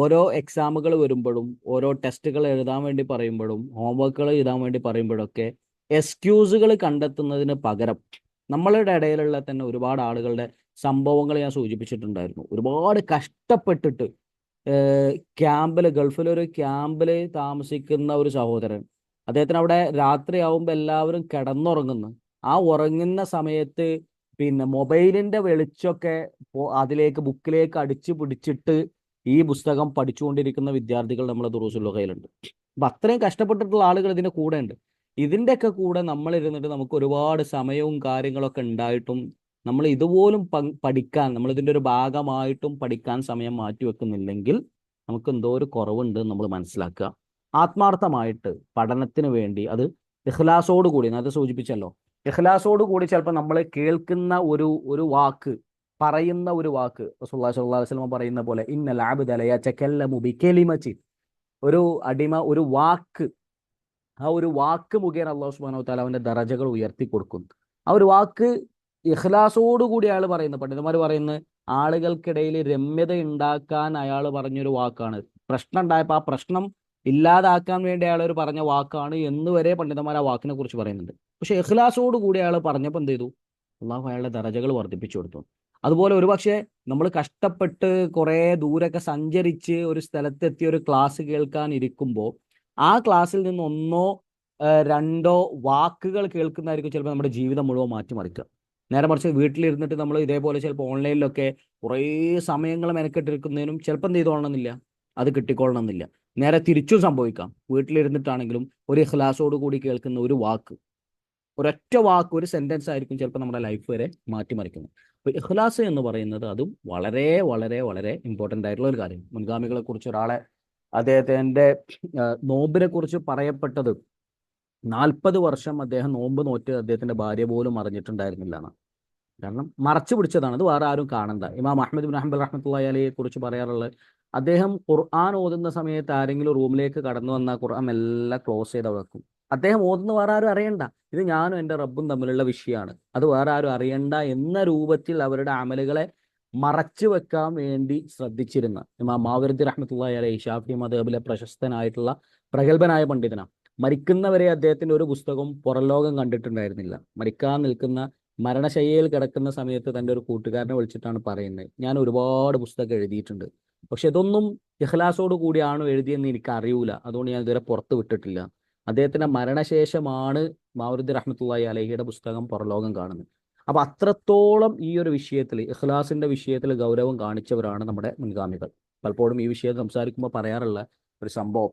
ഓരോ എക്സാമുകൾ വരുമ്പോഴും, ഓരോ ടെസ്റ്റുകൾ എഴുതാൻ വേണ്ടി പറയുമ്പോഴും, ഹോംവർക്കുകൾ എഴുതാൻ വേണ്ടി പറയുമ്പോഴൊക്കെ എക്സ്ക്യൂസുകൾ കണ്ടെത്തുന്നതിന് പകരം നമ്മളുടെ ഇടയിലുള്ള തന്നെ ഒരുപാട് ആളുകളുടെ സംഭവങ്ങൾ ഞാൻ സൂചിപ്പിച്ചിട്ടുണ്ടായിരുന്നു. ഒരുപാട് കഷ്ടപ്പെട്ടിട്ട് ഗൾഫിലൊരു ക്യാമ്പിൽ താമസിക്കുന്ന ഒരു സഹോദരൻ, അദ്ദേഹത്തിന് അവിടെ രാത്രിയാവുമ്പോൾ എല്ലാവരും കിടന്നുറങ്ങുന്നു. ആ ഉറങ്ങുന്ന സമയത്ത് പിന്നെ മൊബൈലിന്റെ വെളിച്ചമൊക്കെ ബുക്കിലേക്ക് അടിച്ചു പിടിച്ചിട്ട് ഈ പുസ്തകം പഠിച്ചുകൊണ്ടിരിക്കുന്ന വിദ്യാർത്ഥികൾ നമ്മളെ ദുറൂസുൽ ലുഗയിലുണ്ട്. അപ്പം അത്രയും കഷ്ടപ്പെട്ടിട്ടുള്ള ആളുകൾ ഇതിൻ്റെ കൂടെ ഉണ്ട്. ഇതിൻ്റെയൊക്കെ കൂടെ നമ്മൾ ഇരുന്നിട്ട് നമുക്ക് ഒരുപാട് സമയവും കാര്യങ്ങളൊക്കെ ഉണ്ടായിട്ടും നമ്മൾ ഇതുപോലും പഠിക്കാൻ, നമ്മൾ ഇതിൻ്റെ ഒരു ഭാഗമായിട്ടും പഠിക്കാൻ സമയം മാറ്റിവെക്കുന്നില്ലെങ്കിൽ നമുക്ക് എന്തോ ഒരു കുറവുണ്ട് നമ്മൾ മനസ്സിലാക്കുക. ആത്മാർത്ഥമായിട്ട് പഠനത്തിന് വേണ്ടി അത് ഇഖ്ലാസോട് കൂടി, അത് സൂചിപ്പിച്ചല്ലോ, ഇഖ്ലാസോട് കൂടി ചിലപ്പോൾ നമ്മൾ കേൾക്കുന്ന ഒരു വാക്ക്, പറയുന്ന ഒരു വാക്ക്, റസൂലുള്ളാഹി സ്വല്ലല്ലാഹു അലൈഹി വസല്ലം പറയുന്ന പോലെ ഇന്നൽ അബ്ദ ലയതകല്ലമു ബികലിമത്തിൻ, ഒരു അടിമ ഒരു വാക്ക്, ആ ഒരു വാക്ക് മുഖേന അല്ലാഹു സുബ്ഹാനഹു വ തആല അവന്റെ ദറജകൾ ഉയർത്തി കൊടുക്കും. ആ ഒരു വാക്ക് ഇഖ്ലാസോടുകൂടി അയാൾ പറയുന്നത്, പണ്ഡിതന്മാർ പറയുന്നത്, ആളുകൾക്കിടയിൽ രമ്യത ഉണ്ടാക്കാൻ അയാൾ പറഞ്ഞൊരു വാക്കാണ്. പ്രശ്നം ഉണ്ടായപ്പോൾ ആ പ്രശ്നം ഇല്ലാതാക്കാൻ വേണ്ടി അയാൾ ഒരു പറഞ്ഞ വാക്കാണ് എന്ന് വരെ പണ്ഡിതന്മാർ ആ വാക്കിനെ കുറിച്ച് പറയുന്നുണ്ട്. പക്ഷെ ഇഖ്ലാസോട് കൂടി അയാൾ പറഞ്ഞപ്പോൾ എന്ത് ചെയ്തു? അള്ളാഹു അയാളുടെ ദറജകൾ വർദ്ധിപ്പിച്ചു കൊടുത്തു. അതുപോലെ ഒരുപക്ഷെ നമ്മൾ കഷ്ടപ്പെട്ട് കുറേ ദൂരൊക്കെ സഞ്ചരിച്ച് ഒരു സ്ഥലത്തെത്തി ഒരു ക്ലാസ് കേൾക്കാൻ ഇരിക്കുമ്പോൾ ആ ക്ലാസ്സിൽ നിന്ന് ഒന്നോ രണ്ടോ വാക്കുകൾ കേൾക്കുന്നതായിരിക്കും ചിലപ്പോൾ നമ്മുടെ ജീവിതം മുഴുവൻ മാറ്റിമറിക്കുക. നേരെ മറിച്ച് വീട്ടിലിരുന്നിട്ട് നമ്മൾ ഇതേപോലെ ചിലപ്പോൾ ഓൺലൈനിലൊക്കെ കുറേ സമയങ്ങൾ മെനക്കെട്ടിരിക്കുന്നതിനും ചിലപ്പോൾ എന്ത് ചെയ്തോളണമെന്നില്ല, അത് കിട്ടിക്കൊള്ളണമെന്നില്ല. നേരെ തിരിച്ചും സംഭവിക്കാം. വീട്ടിലിരുന്നിട്ടാണെങ്കിലും ഒരു ഇഖ്ലാസോട് കൂടി കേൾക്കുന്ന ഒരു വാക്ക്, ഒരൊറ്റ വാക്ക്, ഒരു സെന്റൻസ് ആയിരിക്കും ചിലപ്പോൾ നമ്മുടെ ലൈഫ് വരെ മാറ്റിമറിക്കുന്നത്. അപ്പോൾ ഇഖ്ലാസ് എന്ന് പറയുന്നത് അതും വളരെ വളരെ വളരെ ഇമ്പോർട്ടൻ്റ് ആയിട്ടുള്ള ഒരു കാര്യം. മുൻഗാമികളെ കുറിച്ച് ഒരാളെ, അദ്ദേഹത്തിൻ്റെ നോമ്പിനെ കുറിച്ച് പറയപ്പെട്ടത് 40 വർഷം അദ്ദേഹം നോമ്പ് നോറ്റ് അദ്ദേഹത്തിന്റെ ഭാര്യ പോലും അറിഞ്ഞിട്ടുണ്ടായിരുന്നില്ല എന്നാണ്. കാരണം മറച്ചു പിടിച്ചതാണ്, അത് വേറെ ആരും കാണണ്ട. ഇമാം അഹ്മദ് ബിൻ ഹംബൽ റഹ്മത്തുള്ളാഹി അലൈഹിയെ കുറിച്ച് പറയാറുള്ളത്, അദ്ദേഹം ഖുർആൻ ഓതുന്ന സമയത്ത് ആരെങ്കിലും റൂമിലേക്ക് കടന്നു വന്നാൽ ഖുർആൻ എല്ലാം ക്ലോസ് ചെയ്ത് വെക്കും. അദ്ദേഹം ഓതുന്ന വേറെ ആരും അറിയണ്ട, ഇത് ഞാനും എൻ്റെ റബ്ബും തമ്മിലുള്ള വിഷയമാണ്, അത് വേറെ ആരും അറിയണ്ട എന്ന രൂപത്തിൽ അവരുടെ അമലുകളെ മറച്ചു വെക്കാൻ വേണ്ടി ശ്രദ്ധിച്ചിരുന്ന ഇമാം മാവരിദി റഹ്മത്തുള്ളാഹി അലൈഹി, ഷാഫി മദ്ഹബിലെ പ്രശസ്തനായിട്ടുള്ള പ്രഗത്ഭനായ പണ്ഡിതനാണ്. മരിക്കുന്നവരെ അദ്ദേഹത്തിന്റെ ഒരു പുസ്തകം പുറംലോകം കണ്ടിട്ടുണ്ടായിരുന്നില്ല. മരിക്കാൻ നിൽക്കുന്ന, മരണശയ്യയിൽ കിടക്കുന്ന സമയത്ത് തൻ്റെ ഒരു കൂട്ടുകാരനെ വിളിച്ചിട്ടാണ് പറയുന്നത്, ഞാൻ ഒരുപാട് പുസ്തകം എഴുതിയിട്ടുണ്ട്, പക്ഷെ ഇതൊന്നും ഇഖ്ലാസോട് കൂടിയാണോ എഴുതിയെന്ന് എനിക്ക് അറിയൂല, അതുകൊണ്ട് ഞാൻ ഇതുവരെ പുറത്ത് വിട്ടിട്ടില്ല. അദ്ദേഹത്തിന്റെ മരണശേഷമാണ് മാവരിദി റഹ്മത്തുള്ളാഹി അലൈഹിയുടെ പുസ്തകം പുറംലോകം കാണുന്നത്. അപ്പൊ അത്രത്തോളം ഈ ഒരു വിഷയത്തിൽ, ഇഖ്ലാസിന്റെ വിഷയത്തിൽ ഗൗരവം കാണിച്ചവരാണ് നമ്മുടെ മുൻഗാമികൾ. പലപ്പോഴും ഈ വിഷയം സംസാരിക്കുമ്പോൾ പറയാറുള്ള ഒരു സംഭവം,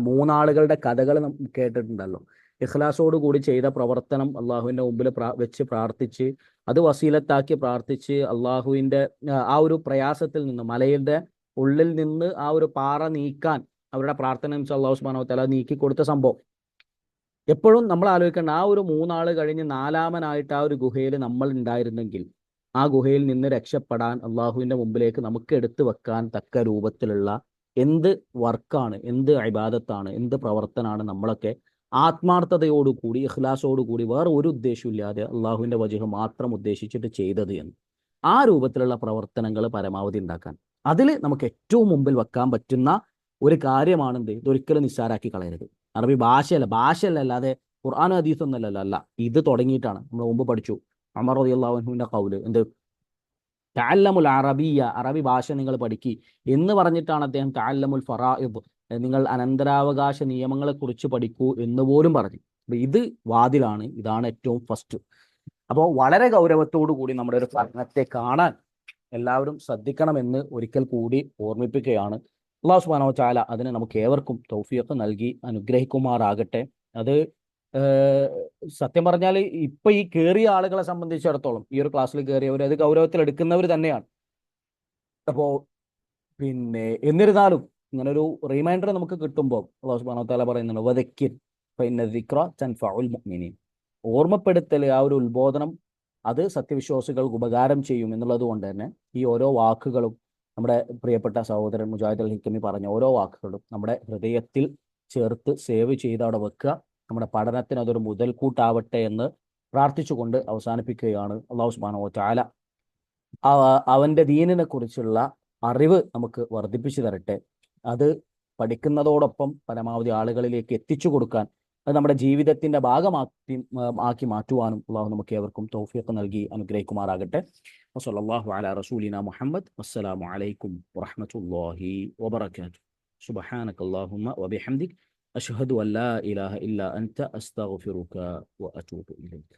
3 ആളുകളുടെ കഥകൾ കേട്ടിട്ടുണ്ടല്ലോ. ഇഖ്ലാസോട് കൂടി ചെയ്ത പ്രവർത്തനം അള്ളാഹുവിന്റെ മുമ്പിൽ വെച്ച് പ്രാർത്ഥിച്ച്, അത് വസീലത്താക്കി പ്രാർത്ഥിച്ച്, അള്ളാഹുവിന്റെ ആ ഒരു പ്രയാസത്തിൽ നിന്ന്, മലയുടെ ഉള്ളിൽ നിന്ന് ആ ഒരു പാറ നീക്കാൻ അവരുടെ പ്രാർത്ഥന അല്ലാഹു സുബ്ഹാനഹു വ തആല നീക്കി കൊടുത്ത സംഭവം. എപ്പോഴും നമ്മൾ ആലോചിക്കേണ്ട, ആ ഒരു 3 ആൾ കഴിഞ്ഞ് 4-മനായിട്ട് ആ ഒരു ഗുഹയിൽ നമ്മൾ ഉണ്ടായിരുന്നെങ്കിൽ, ആ ഗുഹയിൽ നിന്ന് രക്ഷപ്പെടാൻ അള്ളാഹുവിന്റെ മുമ്പിലേക്ക് നമുക്ക് എടുത്തു വെക്കാൻ തക്ക രൂപത്തിലുള്ള എന്ത് വർക്കാണ്, എന്ത് ഇബാദത്താണ്, എന്ത് പ്രവർത്തനമാണ് നമ്മളൊക്കെ ആത്മാർത്ഥതയോടുകൂടി, ഇഖ്ലാസോടുകൂടി, വേറെ ഒരു ഉദ്ദേശമില്ലാതെ അള്ളാഹുവിന്റെ വജ്ഹ് മാത്രം ഉദ്ദേശിച്ചിട്ട് ചെയ്തത് എന്ന്. ആ രൂപത്തിലുള്ള പ്രവർത്തനങ്ങൾ പരമാവധി ഉണ്ടാക്കാൻ, അതിൽ നമുക്ക് ഏറ്റവും മുമ്പിൽ വെക്കാൻ പറ്റുന്ന ഒരു കാര്യമാണെന്ത്, ഇതൊരിക്കലും നിസ്സാരാക്കി കളയരുത്. അറബി ഭാഷയല്ല, അല്ലാതെ ഖുർആൻ ഹദീസൊന്നല്ലല്ലോ, അല്ല, ഇത് തുടങ്ങിയിട്ടാണ്. നമ്മൾ മുമ്പ് പഠിച്ചു ഉമർ റളിയല്ലാഹു അൻഹുവിന്റെ ഖൗല്, എന്ത്, തഅല്ലമുൽ അറബിയ, അറബി ഭാഷ നിങ്ങൾ പഠിക്കി എന്ന് പറഞ്ഞിട്ടാണ് അദ്ദേഹം തഅല്ലമുൽ ഫറായിദ്, നിങ്ങൾ അനന്തരാവകാശ നിയമങ്ങളെ കുറിച്ച് പഠിക്കൂ എന്ന് പോലും പറഞ്ഞു. അപ്പൊ ഇത് വാതിലാണ്, ഇതാണ് ഏറ്റവും ഫസ്റ്റ്. അപ്പോൾ വളരെ ഗൗരവത്തോടു കൂടി നമ്മുടെ ഒരു പഠനത്തെ കാണാൻ എല്ലാവരും ശ്രദ്ധിക്കണമെന്ന് ഒരിക്കൽ കൂടി ഓർമ്മിപ്പിക്കുകയാണ്. അല്ലാഹു സുബ്ഹാനഹു വ തആല അതിന് നമുക്ക് ഏവർക്കും തൗഫീഖ് നൽകി അനുഗ്രഹിക്കുമാറാകട്ടെ. അത് സത്യം പറഞ്ഞാൽ ഇപ്പൊ ഈ കയറിയ ആളുകളെ സംബന്ധിച്ചിടത്തോളം, ഈ ഒരു ക്ലാസ്സിൽ കയറിയവർ അത് ഗൗരവത്തിൽ എടുക്കുന്നവർ തന്നെയാണ്. അപ്പോ പിന്നെ എന്നിരുന്നാലും ഇങ്ങനെ ഒരു റിമൈൻഡർ നമുക്ക് കിട്ടുമ്പോൾ അല്ലാഹു സുബ്ഹാനഹു വ തആല പറയുന്നുണ്ട്, വദക്കിർ ഫഇന്ന ദിക്റ തൻഫഉൽ മുഅ്മിനീൻ. ഓർമ്മപ്പെടുത്തൽ, ആ ഒരു ഉത്ബോധനം, അത് സത്യവിശ്വാസികൾക്ക് ഉപകാരം ചെയ്യും എന്നുള്ളത് കൊണ്ട് തന്നെ ഈ ഓരോ വാക്കുകളും, നമ്മുടെ പ്രിയപ്പെട്ട സഹോദരൻ മുജാഹിദ് അൽ ഹിക്കമി പറഞ്ഞ ഓരോ വാക്കുകളും നമ്മുടെ ഹൃദയത്തിൽ ചേർത്ത് സേവ് ചെയ്ത് അവിടെ വെക്കുക. നമ്മുടെ പഠനത്തിന് അതൊരു മുതൽക്കൂട്ടാവട്ടെ എന്ന് പ്രാർത്ഥിച്ചുകൊണ്ട് അവസാനിപ്പിക്കുകയാണ്. അല്ലാഹു സുബ്ഹാനഹു വ തആല അവന്റെ ദീനിനെ കുറിച്ചുള്ള അറിവ് നമുക്ക് വർദ്ധിപ്പിച്ചു തരട്ടെ. അത് പഠിക്കുന്നതോടൊപ്പം പരമാവധി ആളുകളിലേക്ക് എത്തിച്ചു കൊടുക്കാൻ, അത് നമ്മുടെ ജീവിതത്തിന്റെ ഭാഗമാക്കി മാറ്റുവാനും അള്ളാഹു നമുക്ക് ഏവർക്കും തൗഫീഖ് നൽകി അനുഗ്രഹിക്കുമാറാകട്ടെ. വസല്ലല്ലാഹു അലാ റസൂലിന മുഹമ്മദ്. വസ്സലാമു അലൈക്കും വറഹ്മത്തുള്ളാഹി വബറകാതുഹു. സുബ്ഹാനകല്ലാഹുമ്മ വബിഹംദിക അഷ്ഹദു അൻ ലാ ഇലാഹ ഇല്ലാ അൻത അസ്തഗ്ഫിറുക വഅതൂബു ഇലൈക.